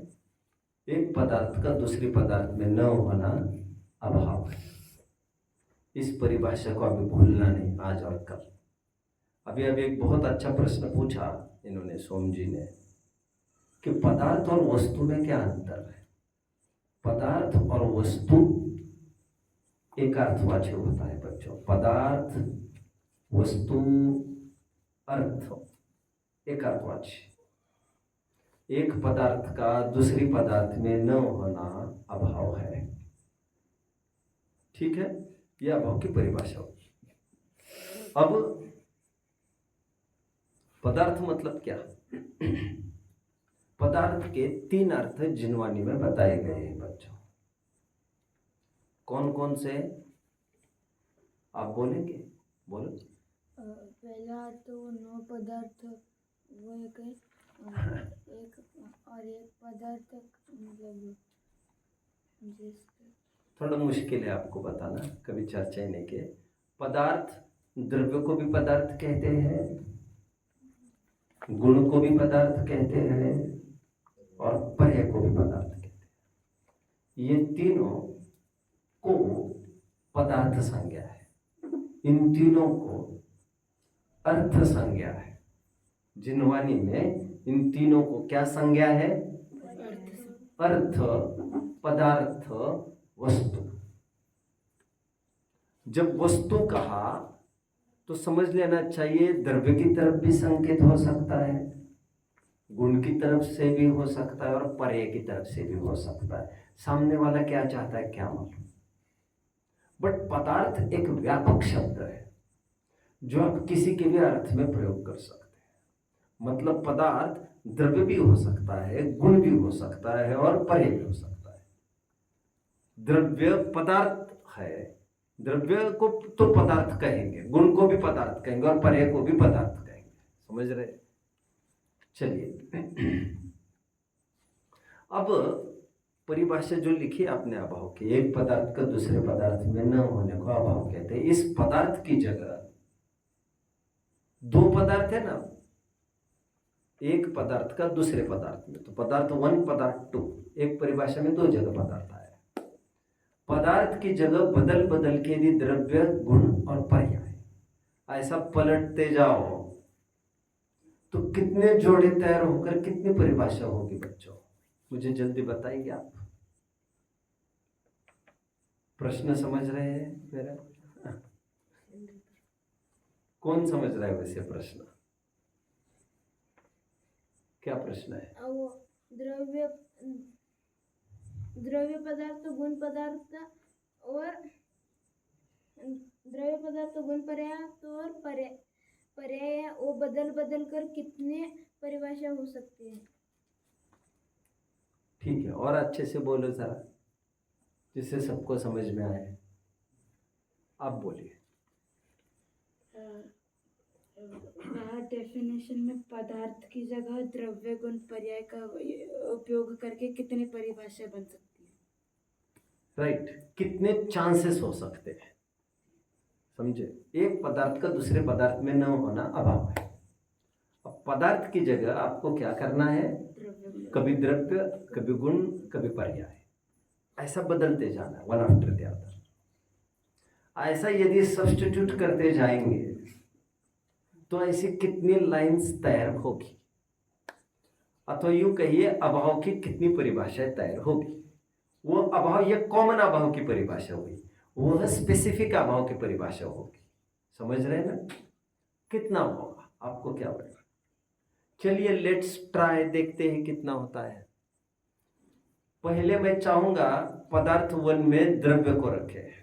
एक पदार्थ का दूसरी पदार्थ में न होना अभाव है। इस परिभाषा को अभी भूलना नहीं, आज और कल। अभी एक बहुत अच्छा प्रश्न पूछा इन्होंने, सोम जी ने, कि पदार्थ और वस्तु में क्या अंतर है? पदार्थ और वस्तु एक अर्थवाची होता है बच्चों। पदार्थ, वस्तु, अर्थ एक अर्थवाची। एक पदार्थ का दूसरी पदार्थ में न होना अभाव है। ठीक है, यह अभाव की परिभाषा होगी। अब पदार्थ मतलब क्या? पदार्थ के तीन अर्थ जिनवानी में बताए गए हैं बच्चों। कौन कौन से आप बोलेंगे? बोलो। पहला तो नौ पदार्थ वो एक है, एक पदार्थ मतलब थोड़ा मुश्किल है आपको बताना, कभी चर्चा ही नहीं किए। पदार्थ, द्रव्य को भी पदार्थ कहते हैं, गुण को भी पदार्थ कहते हैं और पर्याय को भी पदार्थ कहते हैं। ये तीनों को पदार्थ संज्ञा है, इन तीनों को अर्थ संज्ञा है। जिनवानी में इन तीनों को क्या संज्ञा है? अर्थ, पदार्थ, वस्तु। जब वस्तु कहा तो समझ लेना चाहिए द्रव्य की तरफ भी संकेत हो सकता है, गुण की तरफ से भी हो सकता है और पर्याय की तरफ से भी हो सकता है। सामने वाला क्या चाहता है क्या मालूम। बट पदार्थ एक व्यापक शब्द है जो आप किसी के भी अर्थ में प्रयोग कर सकते हैं। मतलब पदार्थ द्रव्य भी हो सकता है, गुण भी हो सकता है और पर्याय भी हो सकता है। द्रव्य पदार्थ है, द्रव्य को तो पदार्थ कहेंगे, गुण को भी पदार्थ कहेंगे और पर्याय को भी पदार्थ कहेंगे। समझ रहे? चलिए अब परिभाषा जो लिखी आपने अभाव की, एक पदार्थ का दूसरे पदार्थ में न होने को अभाव कहते हैं। इस पदार्थ की जगह दो पदार्थ है ना, एक पदार्थ का दूसरे पदार्थ में, तो पदार्थ 1 पदार्थ 2, एक परिभाषा में दो जगह पदार्थ आया। पदार्थ की जगह बदल बदल के यदि द्रव्य, गुण और पर्याय ऐसा पलटते जाओ तो कितने जोड़े तैयार होकर कितनी परिभाषा होगी बच्चों? मुझे जल्दी बताएंगे आप? प्रश्न समझ रहे हैं मेरा? कौन समझ रहा है वैसे प्रश्न? क्या प्रश्न है? द्रव्य पदार्थ, गुण पदार्थ और द्रव्य पदार्थ, गुण पदार्थ और पर्याय वो बदल बदल कर कितने परिभाषा हो सकती है? ठीक है, और अच्छे से बोलो जरा, जिससे सबको समझ में आए। आप बोलिए। डेफिनेशन में पदार्थ की जगह द्रव्य, गुण, पर्याय का उपयोग करके कितनी परिभाषा बन सकती है? राइट, कितने चांसेस हो सकते हैं? समझे? एक पदार्थ का दूसरे पदार्थ में न होना अभाव है। अब पदार्थ की जगह आपको क्या करना है? कभी द्रव्य, कभी गुण, कभी पर्याय, ऐसा बदलते जाना, वन आफ्टर द अदर। ऐसा यदि सब्स्टिट्यूट करते जाएंगे तो ऐसी कितनी लाइंस तैयार होगी, अथवा यूं कहिए अभाव की कितनी परिभाषाएं तैयार होगी। वो अभाव, ये कॉमन अभाव की परिभाषा हुई, वह स्पेसिफिक अभाव की परिभाषा होगी। समझ रहे हैं ना? कितना होगा, आपको क्या लगेगा? चलिए लेट्स ट्राई, देखते हैं कितना होता है। पहले मैं चाहूंगा पदार्थ 1 में द्रव्य को रखे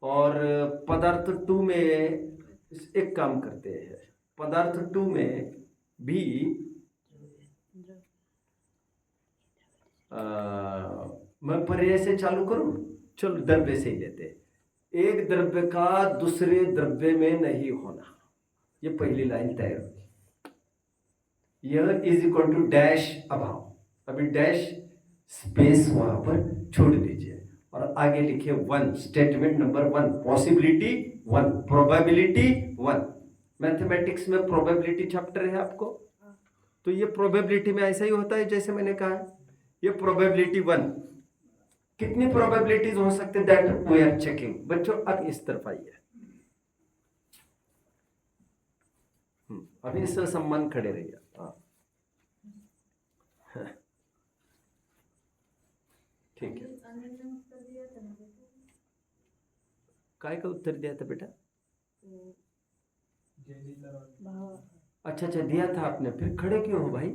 और पदार्थ 2 में एक काम करते हैं, पदार्थ 2 में भी मैं पर्याय से चालू करूं? चलो द्रव्य से ही लेते हैं। एक द्रव्य का दूसरे द्रव्य में नहीं होना, ये पहली लाइन तैयार होगी। यह इज इक्वल टू डैश अभाव। अभी डैश स्पेस वहां पर छोड़ दीजिए और आगे लिखिए 1, statement number 1, possibility 1, probability 1। Mathematics में प्रोबेबिलिटी चैप्टर है आपको, तो ये प्रोबेबिलिटी में ऐसा ही होता है जैसे मैंने कहा। ये प्रोबेबिलिटी 1, कितनी प्रोबेबिलिटीज हो सकते हैं, दैट वी आर चेकिंग। बच्चों अब इस तरफ आइए, अभी सम्मान खड़े रहिए। ठीक है, काय का उत्तर दिया था बेटा? अच्छा दिया था आपने, फिर खड़े क्यों हो भाई?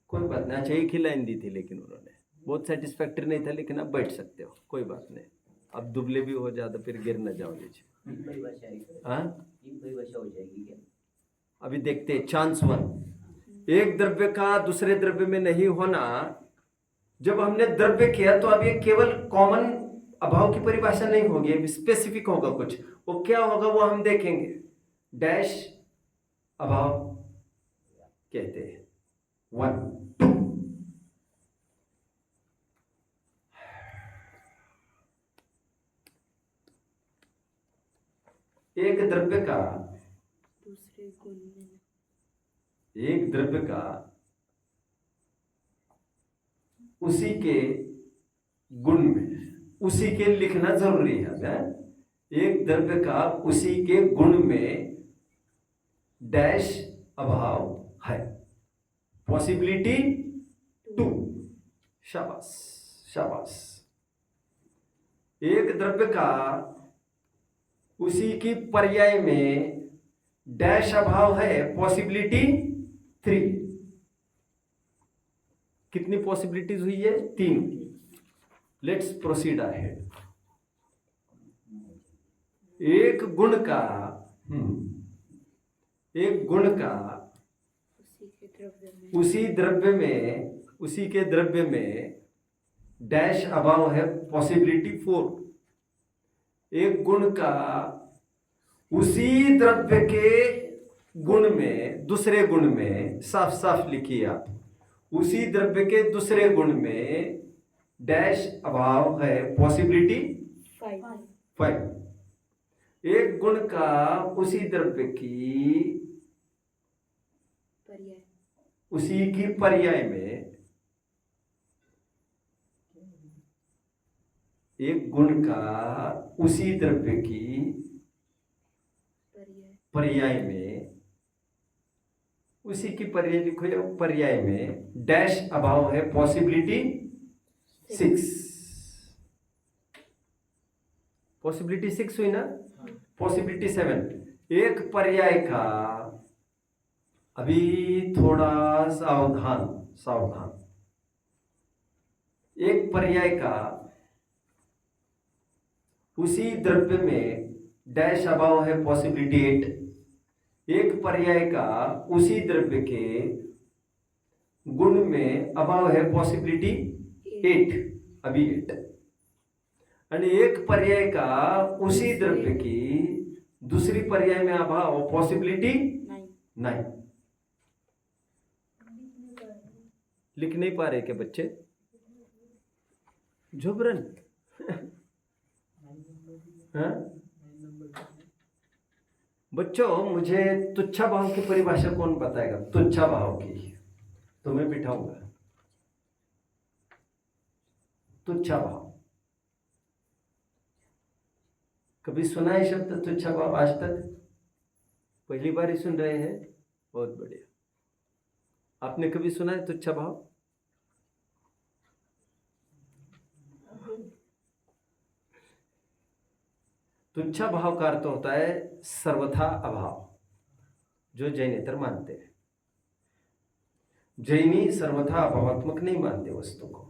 कोई बात नहीं। अच्छा एक ही लाइन दी थी लेकिन उन्होंने, बहुत सेटिस्फैक्टरी नहीं था, लेकिन आप बैठ सकते हो, कोई बात नहीं। अब दुबले भी हो जाते फिर गिर न जाओ नीचे। हाँ हो जाएगी क्या? अभी देखते हैं। चांस 1, एक द्रव्य का दूसरे द्रव्य में नहीं होना। जब हमने द्रव्य किया तो अब ये केवल कॉमन अभाव की परिभाषा नहीं होगी, अब स्पेसिफिक होगा कुछ। वो क्या होगा वो हम देखेंगे। डैश अभाव कहते हैं 1, 2। एक द्रव्य का दूसरे गुण में, एक द्रव्य का उसी के गुण में, उसी के लिखना जरूरी है। एक द्रव्य का उसी के गुण में डैश अभाव है, पॉसिबिलिटी 2। शाबाश शाबाश। एक द्रव्य का उसी की पर्याय में डैश अभाव है, पॉसिबिलिटी 3। कितनी पॉसिबिलिटीज हुई है? 3। Let's proceed ahead. एक गुण का उसी द्रव्य में, उसी के द्रव्य में डैश अभाव है, पॉसिबिलिटी 4। एक गुण का उसी द्रव्य के गुण में, दूसरे गुण में, साफ साफ लिखिए आप, उसी द्रव्य के दूसरे गुण में डैश अभाव है, पॉसिबिलिटी 5। एक गुण का उसी द्रव्य की उसी की पर्याय में, एक गुण का उसी द्रव्य की पर्याय में, उसी की पर्याय लिखो या पर्याय में डैश अभाव है, पॉसिबिलिटी 6। पॉसिबिलिटी 6 हुई ना? पॉसिबिलिटी 7। एक पर्याय का, अभी थोड़ा सावधान। एक पर्याय का उसी द्रव्य में डैश अभाव है, पॉसिबिलिटी 8। एक पर्याय का उसी द्रव्य के गुण में अभाव है, पॉसिबिलिटी 8, अभी 8। आणि एक पर्याय का उसी द्रव्य की दूसरी पर्याय में अभाव, पॉसिबिलिटी 9। लिख नहीं पा रहे क्या बच्चे? झुबरन हाँ? बच्चों, मुझे तुच्छा भाव की परिभाषा कौन बताएगा? तुच्छा भाव की तो मैं बिठाऊंगा। तुच्छा भाव कभी सुना है शब्द तुच्छा भाव आज तक? पहली बार ही सुन रहे हैं? बहुत बढ़िया। आपने कभी सुना है तुच्छा भाव? तुच्छा भाव का अर्थ होता है सर्वथा अभाव, जो जैनेतर मानते हैं। जैनी सर्वथा अभावात्मक नहीं मानते वस्तु को,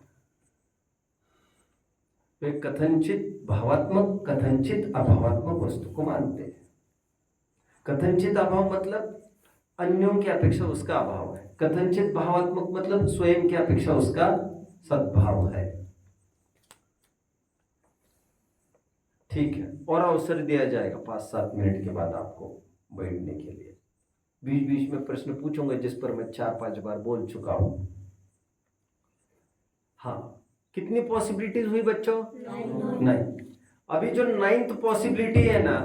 वे कथनचित भावात्मक कथनचित अभावात्मक वस्तु को मानते हैं। कथनचित अभाव मतलब अन्यों की अपेक्षा उसका अभाव है, कथनचित भावात्मक मतलब स्वयं की अपेक्षा उसका सद्भाव है। ठीक है, और अवसर दिया जाएगा 5-7 मिनट के बाद आपको बैठने के लिए। बीच बीच में प्रश्न पूछूंगा जिस पर मैं 4-5 बार बोल चुका हूं। हाँ, कितनी पॉसिबिलिटीज हुई बच्चों? नहीं। अभी जो 9th पॉसिबिलिटी है ना,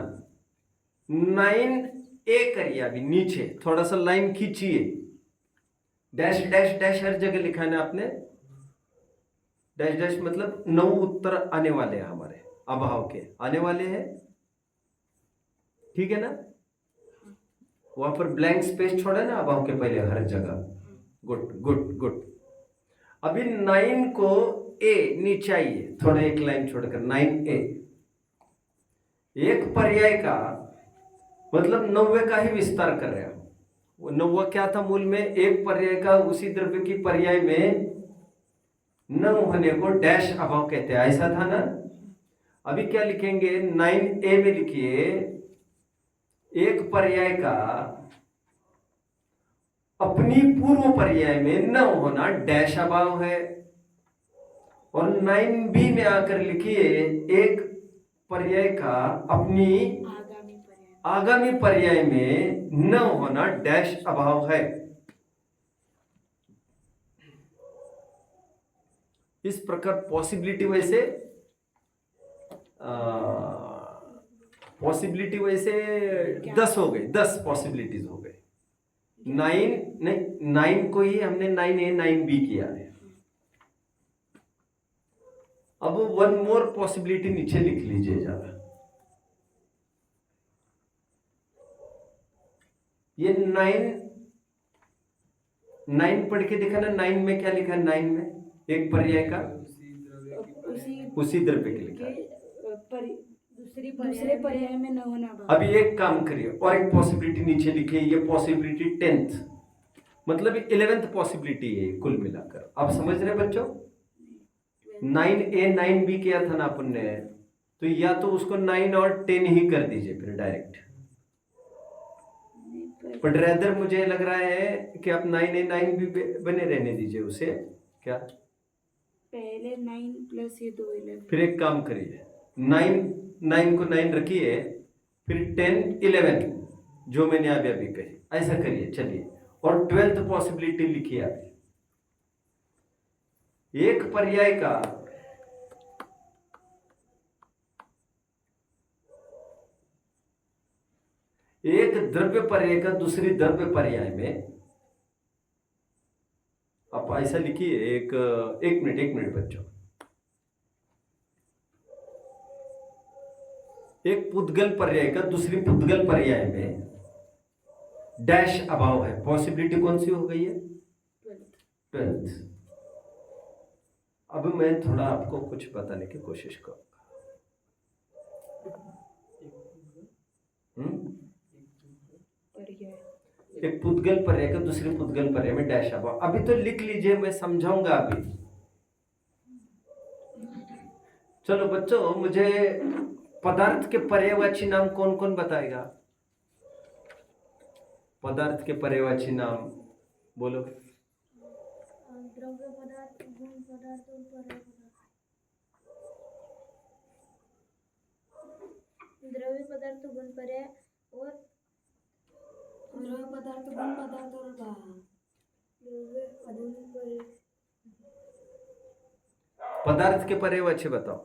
9A करिए। अभी नीचे थोड़ा सा लाइन खींचिए, डैश डैश डैश हर जगह लिखा है ना आपने। डैश डैश मतलब 9 उत्तर आने वाले हैं, हमारे अभाव के आने वाले हैं, ठीक है ना? वहां पर ब्लैंक स्पेस छोड़ा ना अभाव के पहले हर जगह। Good good good. अभी 9 को ए नीचे आइए, थोड़ा एक लाइन छोड़कर 9A। एक पर्याय का मतलब 9वें का ही विस्तार कर रहे हो। वो 9वां क्या था मूल में? एक पर्याय का उसी द्रव्य की पर्याय में न होने को डैश अभाव कहते हैं, ऐसा था ना? अभी क्या लिखेंगे? 9A में लिखिए एक पर्याय का अपनी पूर्व पर्याय में न होना डैश अभाव है। और 9B में आकर लिखिए एक पर्याय का अपनी आगामी पर्याय में न होना डैश अभाव है। इस प्रकार पॉसिबिलिटी वैसे 10 हो गए, 10 पॉसिबिलिटीज हो गए। 9 को ही हमने 9A 9B किया है। अब 1 मोर पॉसिबिलिटी नीचे लिख लीजिए जरा। ये 9 पढ़ के देखा ना, 9 में क्या लिखा है? 9 में एक पर्याय का उसी द्रव्य के लिखा है, दूसरे पर्याय में न होना भाव। अभी एक काम करिए और एक पॉसिबिलिटी नीचे लिखिए। ये पॉसिबिलिटी 10th मतलब 11th पॉसिबिलिटी है कुल मिलाकर। आप समझ रहे बच्चों? 9A 9B किया था ना अपन ने, तो या तो उसको 9 और 10 ही कर दीजिए फिर डायरेक्ट। बट रेदर मुझे लग रहा है कि आप 9A 9B बने रहने दीजिए उसे। क्या पहले 9 प्लस ये 2 11। फिर एक काम करिए, 9 को 9 रखिए, फिर 10 11 जो मैंने अभी कही, ऐसा करिए। चलिए, और 12th पॉसिबिलिटी लिखिए आप। एक पर्याय का एक द्रव्य पर्याय का दूसरी द्रव्य पर्याय में, आप ऐसा लिखिए। एक मिनट बच्चों। एक पुद्गल पर्याय का दूसरी पुद्गल पर्याय में डैश अभाव है। पॉसिबिलिटी कौन सी हो गई है? 12th। अब मैं थोड़ा आपको कुछ बताने की कोशिश करूंगा। एक पुद्गल पर्याय का दूसरे पुद्गल पर्याय में डैश अभाव। अभी तो लिख लीजिए, मैं समझाऊंगा अभी। चलो बच्चों, मुझे पदार्थ के पर्यायवाची नाम कौन कौन बताएगा? पदार्थ के पर्यायवाची नाम बोलो। द्रव्य पदार्थ, गुण पदार्थ और पर्याय पदार्थ। द्रव्य पदार्थ, गुण पर्याय और द्रव्य पदार्थ, गुण पदार्थ और पदार्थ के पर्यायवाची बताओ।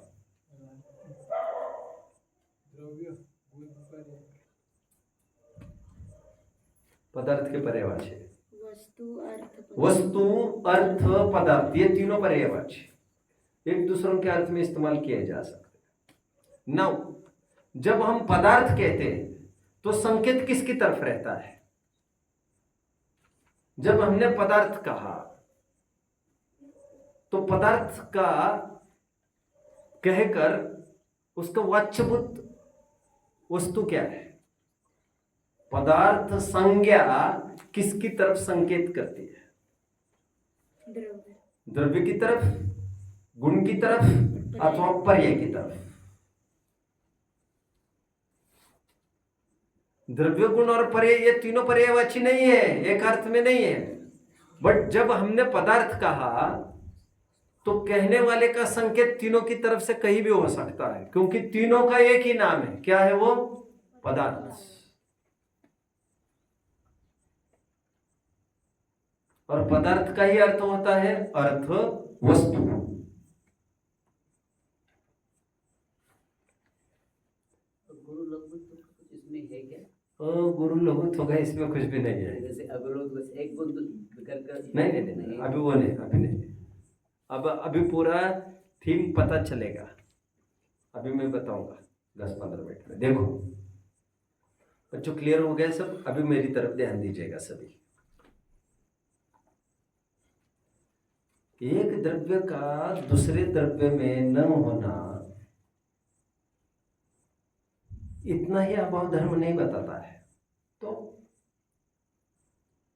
पदार्थ के पर्यायवाची। वस्तु अर्थ वस्तु अर्थ पदार्थ ये तीनों पर्यायवाची एक दूसरों के अर्थ में इस्तेमाल किए जा सकते। नाउ जब हम पदार्थ कहते हैं तो संकेत किसकी तरफ रहता है? जब हमने पदार्थ कहा तो पदार्थ का कहकर उसका वाच्यभूत वस्तु क्या है? पदार्थ संज्ञा किसकी तरफ संकेत करती है? द्रव्य द्रव्य की तरफ, गुण की तरफ अथवा पर्याय की तरफ? द्रव्य, गुण और पर्याय ये तीनों पर्यायवाची नहीं है, एक अर्थ में नहीं है। बट जब हमने पदार्थ कहा तो कहने वाले का संकेत तीनों की तरफ से कहीं भी हो सकता है, क्योंकि तीनों का एक ही नाम है। क्या है वो? पदार्थ। और पदार्थ का ही अर्थ होता है अर्थ वस्तु। गुरु लघु तो कुछ इसमें है क्या? गुरु लघु होगा, इसमें कुछ भी नहीं है। जैसे अवरोध बस एक गुण कर नहीं नहीं नहीं, अभी वो नहीं, अभी नहीं। अब अभी पूरा थीम पता चलेगा, अभी मैं बताऊंगा 10-15 मिनट में। देखो बच्चों, क्लियर हो गया सब? अभी मेरी तरफ ध्यान दीजिएगा सभी। एक द्रव्य का दूसरे द्रव्य में न होना इतना ही अभाव धर्म नहीं बताता है। तो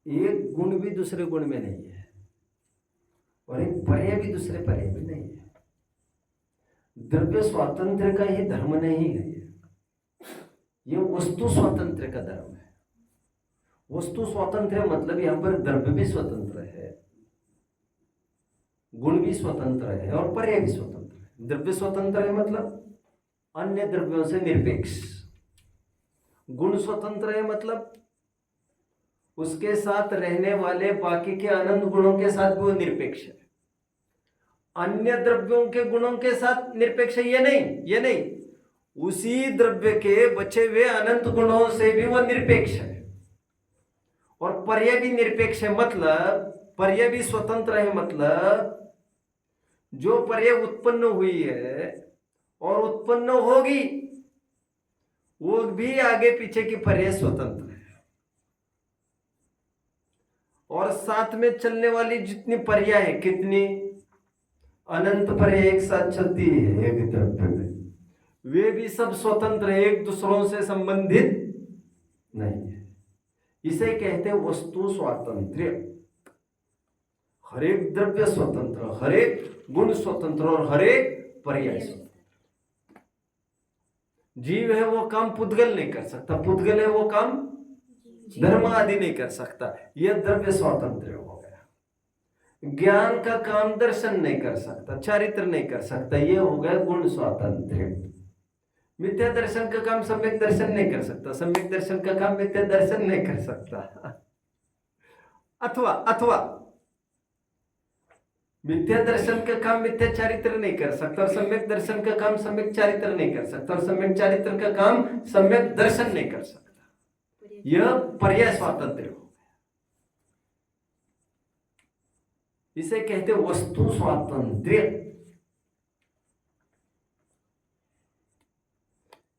एक गुण भी दूसरे गुण में नहीं है और एक पर्याय भी दूसरे पर्याय में नहीं है। द्रव्य स्वातंत्र का ही धर्म नहीं है, ये वस्तु स्वातंत्र का धर्म है। वस्तु स्वातंत्र मतलब यहां पर द्रव्य भी स्वतंत्र है, गुण भी स्वतंत्र है और पर्याय भी स्वतंत्र है। द्रव्य स्वतंत्र है मतलब अन्य द्रव्यों से निरपेक्ष। गुण स्वतंत्र है मतलब उसके साथ रहने वाले बाकी के अनंत गुणों के साथ भी वो निरपेक्ष है। अन्य द्रव्यों के गुणों के साथ निरपेक्ष है ये नहीं, उसी द्रव्य के बचे हुए अनंत गुणों से भी वो निरपेक्ष है। और पर्याय भी निरपेक्ष है मतलब पर्याय भी स्वतंत्र है मतलब जो पर्याय उत्पन्न हुई है और उत्पन्न होगी वो भी आगे पीछे की पर्याय स्वतंत्र है। और साथ में चलने वाली जितनी पर्याय है, कितनी अनंत पर्याय एक साथ चलती है एक द्रव्य में, वे भी सब स्वतंत्र है, एक दूसरों से संबंधित नहीं है। इसे कहते हैं वस्तु स्वातंत्र्य। हर एक द्रव्य स्वतंत्र, हर एक गुण स्वतंत्र और हर एक पर्याय स्वतंत्र। जीव है वो काम पुद्गल नहीं कर सकता, पुद्गल है वो काम धर्म आदि नहीं कर सकता, यह द्रव्य स्वातंत्र्य हो गया। ज्ञान का काम दर्शन नहीं कर सकता, चारित्र नहीं कर सकता, यह हो गया गुण स्वातंत्र्य। मिथ्या दर्शन का काम सम्यक दर्शन नहीं कर सकता, सम्यक दर्शन का काम मिथ्या दर्शन नहीं कर सकता। अथवा मिथ्या दर्शन का काम मिथ्या चारित्र नहीं कर सकता और सम्यक दर्शन का काम सम्यक चारित्र नहीं कर सकता और सम्यक चारित्र का काम सम्यक दर्शन नहीं कर सकता। यह पर्याय स्वातंत्र्य हो गया। इसे कहते वस्तु स्वातंत्र्य।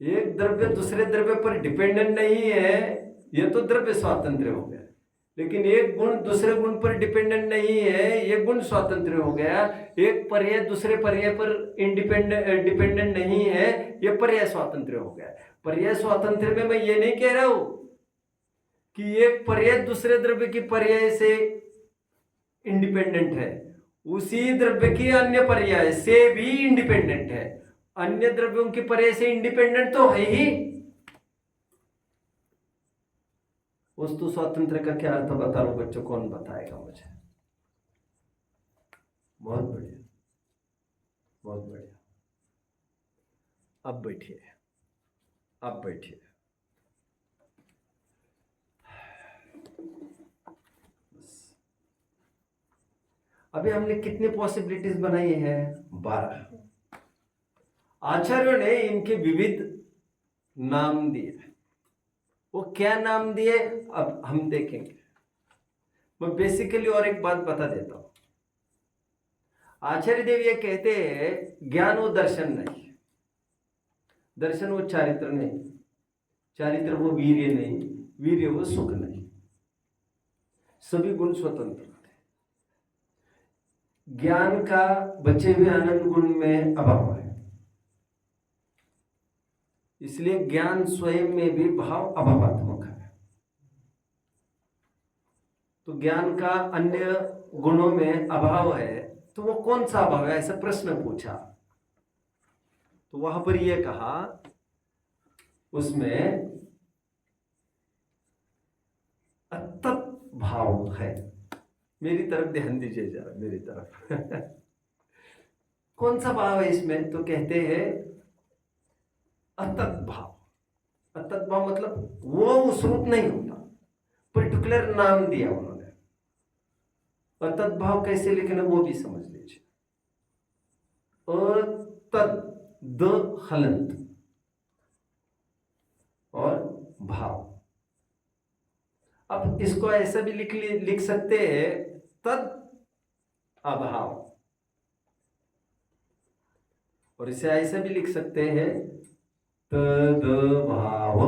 एक द्रव्य दूसरे द्रव्य पर डिपेंडेंट नहीं है, यह तो द्रव्य स्वातंत्र्य हो गया। लेकिन एक गुण दूसरे गुण पर डिपेंडेंट नहीं है, यह गुण स्वातंत्र्य हो गया। एक पर्याय दूसरे पर्याय पर डिपेंडेंट नहीं है, यह पर्याय स्वातंत्र्य हो गया। पर्याय स्वातंत्र्य में मैं ये नहीं कह रहा हूं कि एक पर्याय दूसरे द्रव्य की पर्याय से इंडिपेंडेंट है, उसी द्रव्य की अन्य पर्याय से भी इंडिपेंडेंट है। अन्य द्रव्यों की पर्याय से इंडिपेंडेंट तो है ही। वस्तु स्वातंत्र का क्या अर्थ बता रहा हूं बच्चों, कौन बताएगा मुझे? बहुत बढ़िया, बहुत बढ़िया। अब बैठिए, अब बैठिए। अभी हमने कितनी पॉसिबिलिटीज बनाई है? 12। आचार्यों ने इनके विविध नाम दिए। वो क्या नाम दिए अब हम देखेंगे। मैं बेसिकली और एक बात बता देता हूं। आचार्य देव ये कहते हैं ज्ञान वो दर्शन नहीं, दर्शन वो चारित्र नहीं, चारित्र वो वीर्य नहीं, वीर्य वो सुख नहीं। सभी गुण स्वतंत्र होते हैं। ज्ञान का बचे हुए आनंद गुण में अभाव है, इसलिए ज्ञान स्वयं में भी भाव अभावात्मक है। तो ज्ञान का अन्य गुणों में अभाव है, तो वो कौन सा अभाव है, ऐसा प्रश्न पूछा। तो वहां पर यह कहा उसमें अतत भाव है। मेरी तरफ ध्यान दीजिए जरा, मेरी तरफ कौन सा भाव है इसमें, तो कहते हैं अतत भाव। अतत भाव मतलब वो उस रूप नहीं होता, पर्टिकुलर नाम दिया उन्होंने। अतत भाव कैसे लिखना वो भी समझ लीजिए। अतत द हलंत और भाव। अब इसको ऐसा भी लिख सकते हैं तद अभाव, और इसे ऐसा भी लिख सकते हैं तद भाव।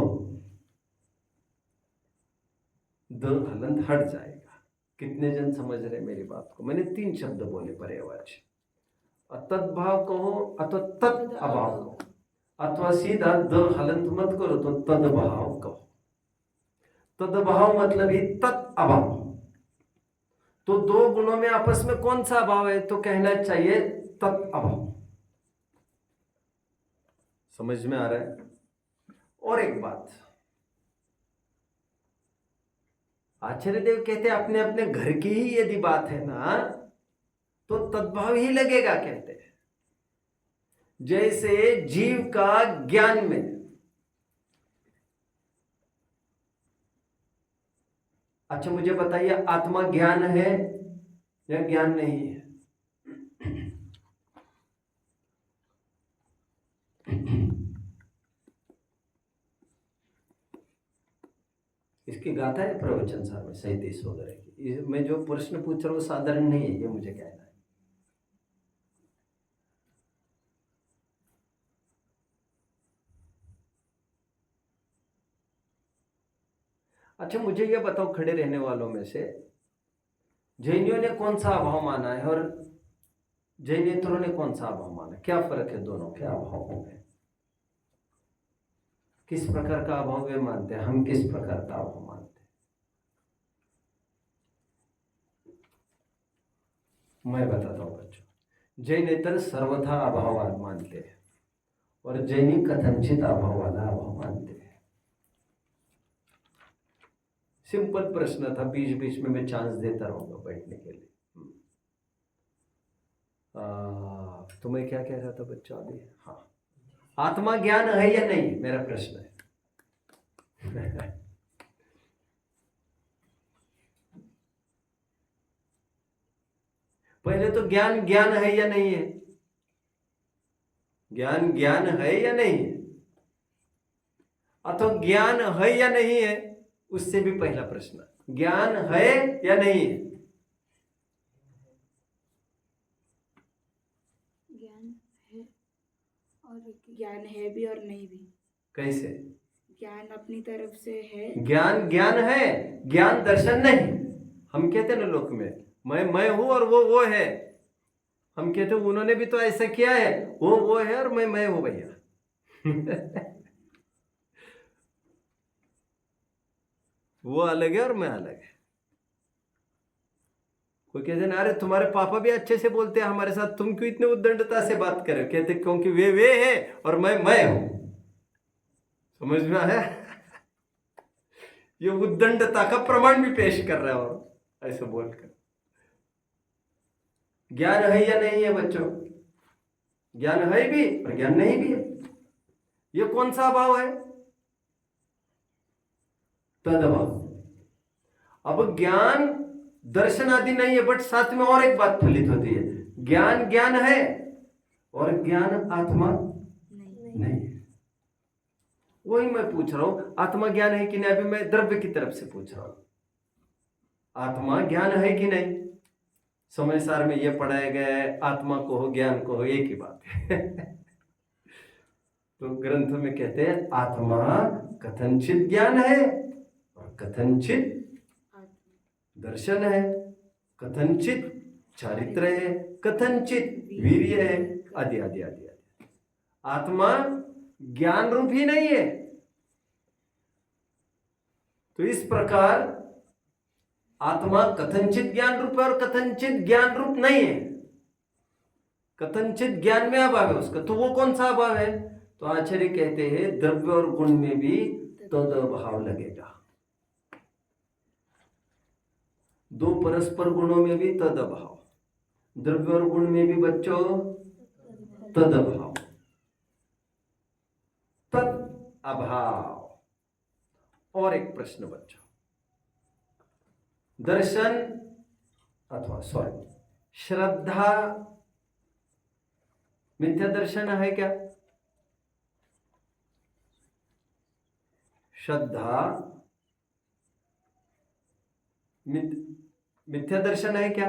द हलंत हट जाएगा। कितने जन समझ रहे मेरी बात को? मैंने 3 शब्द बोले पर्यायवाची। अतत भाव कहो अथवा तत् अभाव कहो, अथवा सीधा द हलंत मत करो तो तद भाव कहो। तदभाव मतलब ही तत् अभाव। तो 2 गुणों में आपस में कौन सा अभाव है, तो कहना चाहिए तत् अभाव। समझ में आ रहा है? और एक बात, आचार्य देव कहते अपने अपने घर की ही यदि बात है ना, तो तद्भाव ही लगेगा। कहते हैं जैसे जीव का ज्ञान में, अच्छा मुझे बताइए आत्मा ज्ञान है या ज्ञान नहीं है? इसकी गाथा है प्रवचन सार में 37 वगैरह की। मैं जो प्रश्न पूछ रहा हूँ साधारण नहीं है, ये मुझे कहना है। अच्छा मुझे ये बताओ, खड़े रहने वालों में से जैनियों ने कौन सा अभाव माना है और जैनेतरों ने कौन सा अभाव माना? क्या फर्क है दोनों के अभावों में? किस प्रकार का अभाव वे मानते हैं, हम किस प्रकार का अभाव मानते हैं? मैं बताता हूं बच्चों। जैनेतर सर्वथा अभाव मानते हैं और जैनी कथनचित अभाव वाला अभाव मानते हैं। सिंपल प्रश्न था, बीच बीच में मैं चांस देता रहूंगा बैठने के लिए। तो मैं क्या कह रहा था बच्चों अभी? हाँ, आत्मा ज्ञान है या नहीं, मेरा प्रश्न है। पहले तो ज्ञान ज्ञान है या नहीं है? ज्ञान ज्ञान है या नहीं है? अथवा ज्ञान है या नहीं है, उससे भी पहला प्रश्न, ज्ञान है या नहीं है? ज्ञान है, और ज्ञान है भी और नहीं भी। कैसे? ज्ञान अपनी तरफ से है। ज्ञान ज्ञान है, ज्ञान दर्शन नहीं। हम कहते हैं ना लोक में मैं हूं और वो है। हम कहते हैं उन्होंने भी तो ऐसा किया है, वो है और मैं हूं भैया। वो अलग है और मैं अलग है। कोई कहते ना अरे तुम्हारे पापा भी अच्छे से बोलते हैं हमारे साथ, तुम क्यों इतने उद्दंडता से बात कर रहे हो? कहते क्योंकि वे है और मैं हूं। समझ में आया? ये उद्दंडता का प्रमाण भी पेश कर रहा है और ऐसे बोलकर। ज्ञान है या नहीं है बच्चों? ज्ञान है भी और ज्ञान नहीं भी है। ये कौन सा अभाव है? तदभाव। अब ज्ञान दर्शन आदि नहीं है, बट साथ में और एक बात फलित होती है, ज्ञान ज्ञान है और ज्ञान आत्मा नहीं है। वही मैं पूछ रहा हूं, आत्मा ज्ञान है कि नहीं? अभी मैं द्रव्य की तरफ से पूछ रहा हूं, आत्मा ज्ञान है कि नहीं? समय सार में यह पढ़ाया गया है, आत्मा को हो ज्ञान को हो एक ही बात है। तो ग्रंथ में कहते हैं आत्मा कथनचित ज्ञान है और कथनचित दर्शन है, कथनचित चारित्र है, कथनचित वीर्य है, आदि आदि आदि आदि। आत्मा ज्ञान रूप ही नहीं है। तो इस प्रकार आत्मा कथनचित ज्ञान रूप है और कथनचित ज्ञान रूप नहीं है। कथनचित ज्ञान में अभाव है उसका, तो वो कौन सा अभाव है? तो आचार्य कहते हैं द्रव्य और गुण में भी तद अभाव लगेगा। दो परस्पर गुणों में भी तद अभाव, द्रव्य और गुण में भी बच्चों तद अभाव, तद अभाव। और एक प्रश्न बच्चों, दर्शन अथवा श्रद्धा मिथ्या दर्शन है क्या? श्रद्धा मिथ्या दर्शन है क्या?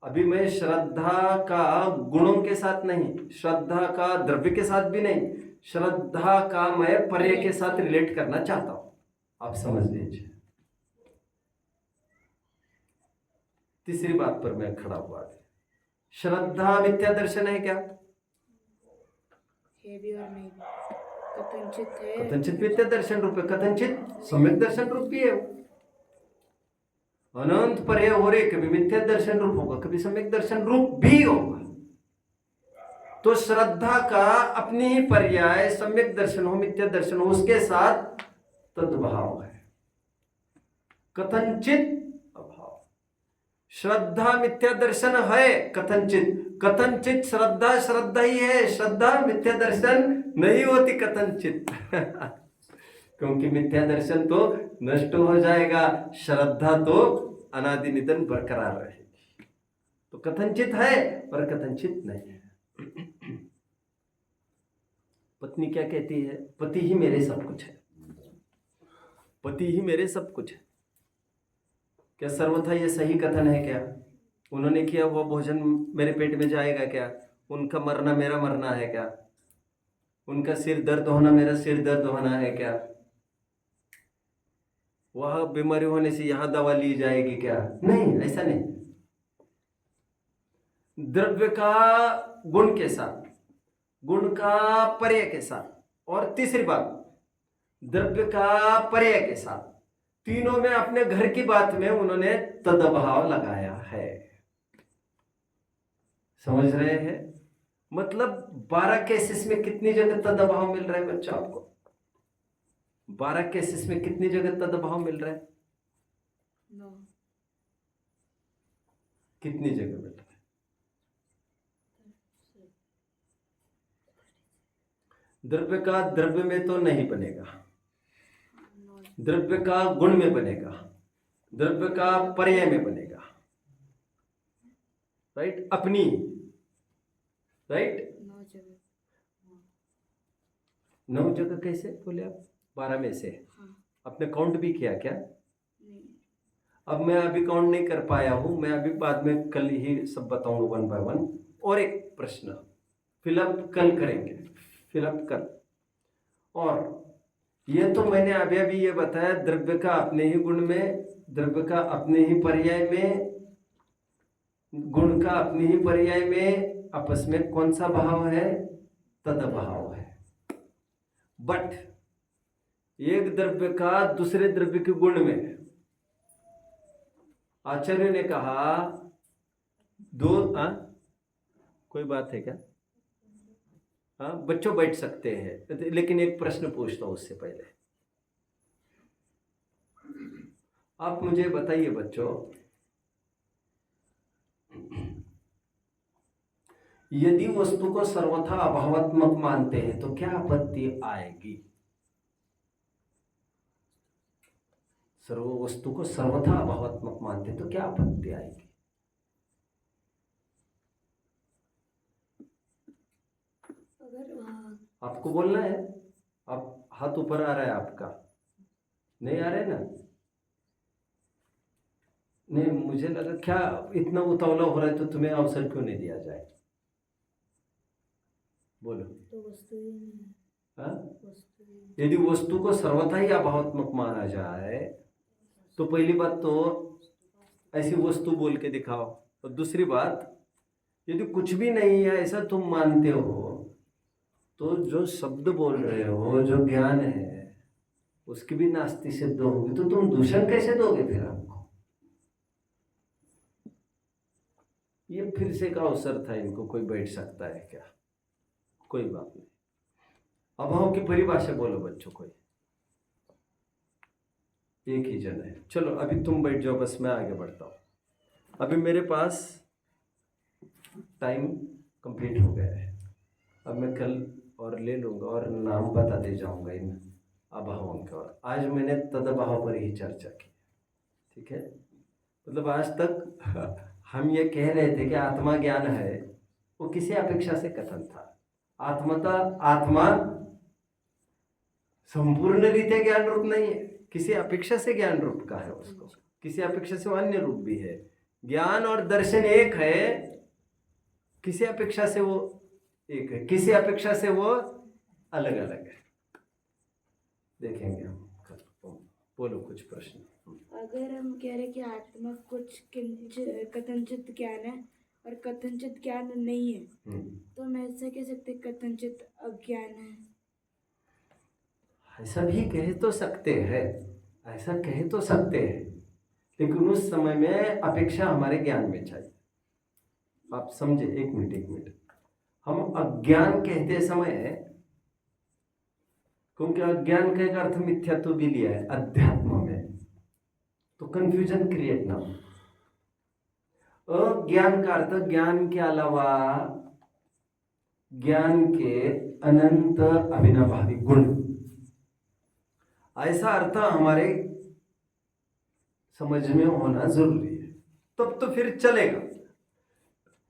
अभी मैं श्रद्धा का गुणों के साथ नहीं, श्रद्धा का द्रव्य के साथ भी नहीं, श्रद्धा का मैं पर्याय के साथ रिलेट करना चाहता हूं, आप समझ लीजिए। तीसरी बात पर मैं खड़ा हुआ था, श्रद्धा मिथ्या दर्शन है क्या? है भी और नहीं भी, कथनचित है, कथनचित मिथ्या दर्शन रूप है, कथनचित सम्यक दर्शन रूप भी है। अनंत पर्याय हो रहे, कभी मिथ्या दर्शन रूप होगा, कभी सम्यक दर्शन रूप भी होगा। तो श्रद्धा का अपनी ही पर्याय सम्यक दर्शन हो मिथ्या दर्शन हो, उसके साथ तद्भाव है, कथनचित अभाव। श्रद्धा मिथ्या दर्शन है कथनचित, कथनचित श्रद्धा श्रद्धा ही है, श्रद्धा मिथ्या दर्शन नहीं होती कथनचित। क्योंकि मिथ्या दर्शन तो नष्ट हो जाएगा, श्रद्धा तो अनादि निधन बरकरार रहेगी। तो कथनचित है और कथनचित नहीं है। पत्नी क्या कहती है? पति ही मेरे सब कुछ है, पति ही मेरे सब कुछ है। क्या सर्वथा ये सही कथन है क्या? उन्होंने किया वो भोजन मेरे पेट में जाएगा क्या? उनका मरना मेरा मरना है क्या? उनका सिर दर्द होना मेरा सिर दर्द होना है क्या? वह बीमारी होने से यहां दवा ली जाएगी क्या? नहीं, ऐसा नहीं। द्रव्य का गुण के साथ, गुण का पर्याय के साथ, और तीसरी बात द्रव्य का पर्याय के साथ, तीनों में अपने घर की बात में उन्होंने तदभाव लगाया है। समझ रहे हैं? मतलब 12 केसेस में कितनी जगह तदभाव मिल रहा है बच्चों आपको? 12 केसेस में कितनी जगह तदभाव मिल रहा है? 9, कितनी जगह मिल रहा है? द्रव्य का द्रव्य में तो नहीं बनेगा, द्रव्य का गुण में बनेगा, द्रव्य का पर्याय में बनेगा, राइट? अपनी, राइट? 9 जगह, 9 जगह कैसे बोले आप? 12 में से हाँ, आपने काउंट भी किया क्या? नहीं, अब मैं अभी काउंट नहीं कर पाया हूं, मैं अभी बाद में कल ही सब बताऊंगा 1 बाय 1। और एक प्रश्न फिलअप कल करेंगे, फिलअप कल। और ये तो मैंने अभी अभी ये बताया, द्रव्य का अपने ही गुण में, द्रव्य का अपने ही पर्याय में, गुण का अपने ही पर्याय में, आपस में कौन सा भाव है? तदभाव है। बट एक द्रव्य का दूसरे द्रव्य के गुण में, आचार्य ने कहा कोई बात है क्या? बच्चों बैठ सकते हैं, लेकिन एक प्रश्न पूछता हूं उससे पहले। आप मुझे बताइए बच्चों, यदि वस्तु को सर्वथा अभावात्मक मानते हैं तो क्या आपत्ति आएगी? वस्तु को सर्वथा अभावात्मक मानते हैं तो क्या आपत्ति आएगी? आपको बोलना है, आप हाथ ऊपर आ रहा है आपका? नहीं आ रहा है ना? नहीं, मुझे लगा क्या इतना उतावला हो रहा है तो तुम्हें अवसर क्यों नहीं दिया जाए? बोलो। तो वस्तु ही नहीं है। हाँ? वस्तु ही नहीं। यदि वस्तु को सर्वथा ही अभावात्मक माना जाए तो पहली बात तो ऐसी वस्तु बोल के दिखाओ, और दूसरी बात यदि कुछ भी नहीं है ऐसा तुम मानते हो तो जो शब्द बोल रहे हो, जो ज्ञान है, उसकी भी नास्ति सिद्ध होगी तो तुम दूषण कैसे दोगे फिर हमको? ये फिर से का अवसर था, इनको कोई बैठ सकता है क्या? कोई बात नहीं। अभाव की परिभाषा बोलो बच्चों, कोई एक ही जन है। चलो अभी तुम बैठ जाओ, बस मैं आगे बढ़ता हूँ। अभी मेरे पास टाइम कंप्लीट हो गया है, अब मैं कल और ले लूँगा और नाम बताते जाऊँगा इन अभावों का। आज मैंने तदभाव पर ही चर्चा की, ठीक है? मतलब आज तक हम ये कह रहे थे कि आत्मा ज्ञान है, वो किसी अपेक्षा से कथन था। आत्मा संपूर्ण रीत्या ज्ञान रूप नहीं है, किसी अपेक्षा से ज्ञान रूप का है, उसको किसी अपेक्षा से वो अन्य रूप भी है। ज्ञान और दर्शन एक है, किसी अपेक्षा से वो एक है, किसी अपेक्षा से वो अलग अलग है। देखेंगे हम कल। बोलो कुछ प्रश्न। अगर हम कह रहे कि आत्मा कुछ कथनचित ज्ञान है और कथनचित ज्ञान नहीं है, तो हम ऐसा कह सकते कथनचित अज्ञान है? ऐसा भी कह तो सकते हैं, ऐसा कह तो सकते हैं, लेकिन उस समय में अपेक्षा हमारे ज्ञान में चाहिए। आप समझे? एक मिनट। हम अज्ञान कहते समय, क्योंकि अज्ञान का एक अर्थ मिथ्यात्व भी लिया है अध्यात्म में, तो कंफ्यूजन क्रिएट ना हो। अज्ञान का अर्थ ज्ञान के अलावा ज्ञान के अनंत अविनाभावी गुण, ऐसा अर्थ हमारे समझ में होना जरूरी है, तब तो फिर चलेगा।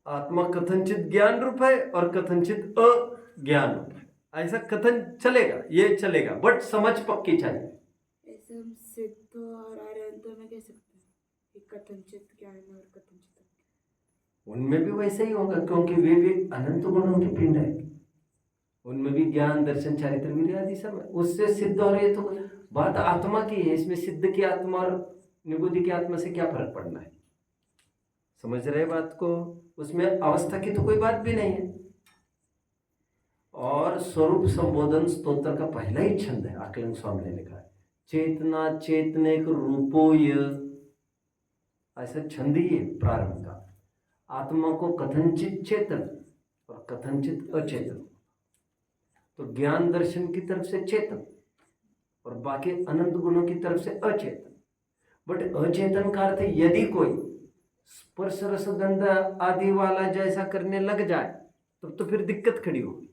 आत्मा कथनचित ज्ञान रूप है और कथनचित अज्ञान रूप है, ऐसा कथन चलेगा, ये चलेगा, बट समझ पक्की चाहिए। ऐसे हम सिद्ध और अनंत में कह सकते हैं कि कथनचित ज्ञान और कथनचित अज्ञान। उनमें भी वैसे ही होगा, क्योंकि वे भी अनंत गुणों के पिंड है, उनमें भी ज्ञान दर्शन चारित्र वीर्य आदि सब है, उससे सिद्ध हो रही है। तो बात आत्मा की है, इसमें सिद्ध की आत्मा और निगुद्धि की आत्मा से क्या फर्क पड़ना है? समझ रहे बात को? उसमें अवस्था की तो कोई बात भी नहीं है। और स्वरूप संबोधन स्तोत्र का पहला ही छंद है, आकलन स्वामी ने लिखा है, चेतना चेतनेक रूपोय, ऐसा छंद ही है प्रारंभ का। आत्मा को कथनचित चेतन और कथनचित अचेतन, तो ज्ञान दर्शन की तरफ से चेतन और बाकी अनंत गुणों की तरफ से अचेतन। बट अचेतन का अर्थ यदि कोई स्पर्श रसगंध आदि वाला जैसा करने लग जाए तब तो फिर दिक्कत खड़ी होगी।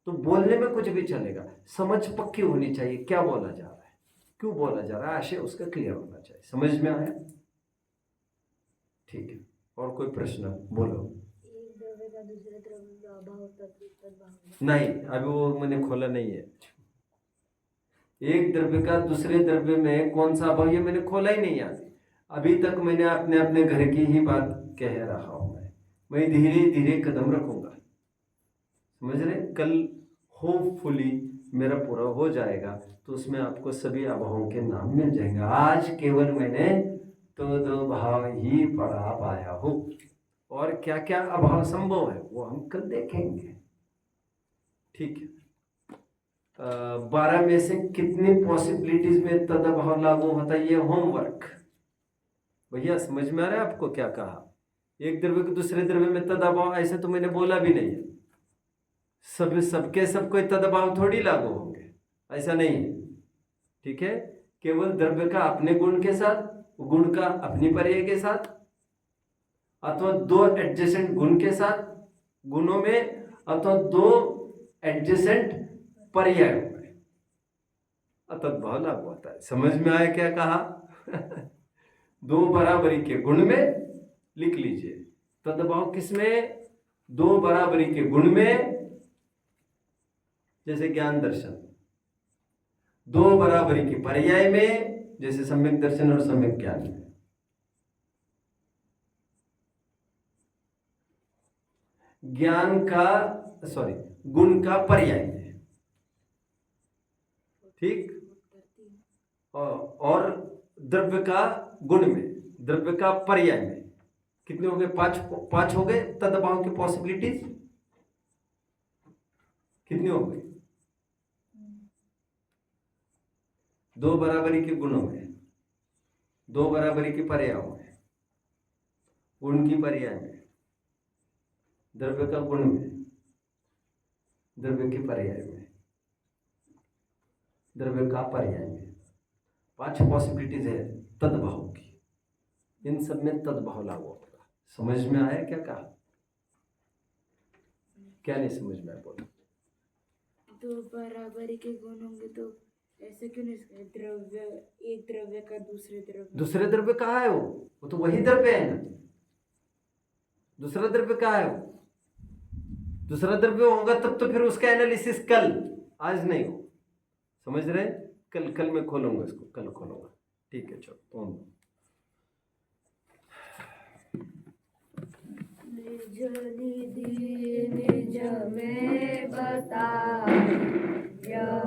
तो बोलने में कुछ भी चलेगा, समझ पक्की होनी चाहिए, क्या बोला जा रहा है, क्यों बोला जा रहा है, आशय उसका क्लियर होना चाहिए। समझ में आया? ठीक है, और कोई प्रश्न? बोलो। एक द्रव्य का दूसरे द्रव्य में अभाव तद्भाव नहीं, अभी वो मैंने खोला नहीं है। एक द्रव्य का दूसरे द्रव्य में कौन सा अभाव, ये मैंने खोला ही नहीं आज। अभी तक मैंने अपने घर की ही बात कह रहा हूं। मैं धीरे धीरे कदम रखूंगा, समझ रहे? कल होपफुली मेरा पूरा हो जाएगा तो उसमें आपको सभी अभावों के नाम मिल जाएंगे। आज केवल मैंने तो दो भाव ही पढ़ा पाया हूं, और क्या क्या अभाव संभव है वो हम कल देखेंगे। ठीक है? 12 में से कितनी पॉसिबिलिटीज में तद अभाव लागू होता है, ये होमवर्क। भैया समझ में आ रहा है आपको क्या कहा? एक द्रव्य के दूसरे द्रव्य में तद अभाव, ऐसे तो मैंने बोला भी नहीं है। सब कोई तद अभाव थोड़ी लागू होंगे, ऐसा नहीं है। ठीक है? केवल द्रव्य का अपने गुण के साथ, गुण का अपनी पर्याय के साथ, अथवा दो एडजेसेंट गुण के साथ गुणों में, अथवा दो एडजेसेंट पर्याय में अतद्भाव लागू होता है। समझ में आया क्या कहा? दो बराबरी के गुण में लिख लीजिए, तद्भाव किसमें? दो बराबरी के गुण में, जैसे ज्ञान दर्शन, दो बराबरी के पर्याय में, जैसे सम्यक दर्शन और सम्यक ज्ञान में। ज्ञान का गुण का पर्याय में, ठीक। और द्रव्य का गुण में, द्रव्य का पर्याय में कितने हो गए? पांच हो गए। तदभाव की पॉसिबिलिटीज कितनी हो गई? दो बराबरी के गुणों में, दो बराबरी के पर्यायों में, गुण की पर्याय में, द्रव्य का गुण में, द्रव्य के पर्याय में, द्रव्य का पर्याय में, 5 पॉसिबिलिटीज है तदभाव की। इन सब में तदभाव लागू होगा। समझ में आया क्या कहा? क्या नहीं समझ में आया? बोलो। दो बराबरी के गुण होंगे तो ऐसे क्यों नहीं सकते? द्रव्य, एक द्रव्य का दूसरे द्रव्य कहाँ है? वो तो वही द्रव्य है ना। दूसरा द्रव्य कहाँ है? दूसरा द्रव्य होगा तब तो फिर उसका एनालिसिस कल, आज नहीं हो। समझ रहे? कल मैं खोलूंगा इसको, कल खोलूंगा। ठीक है, चलो। निज निधि निज में बता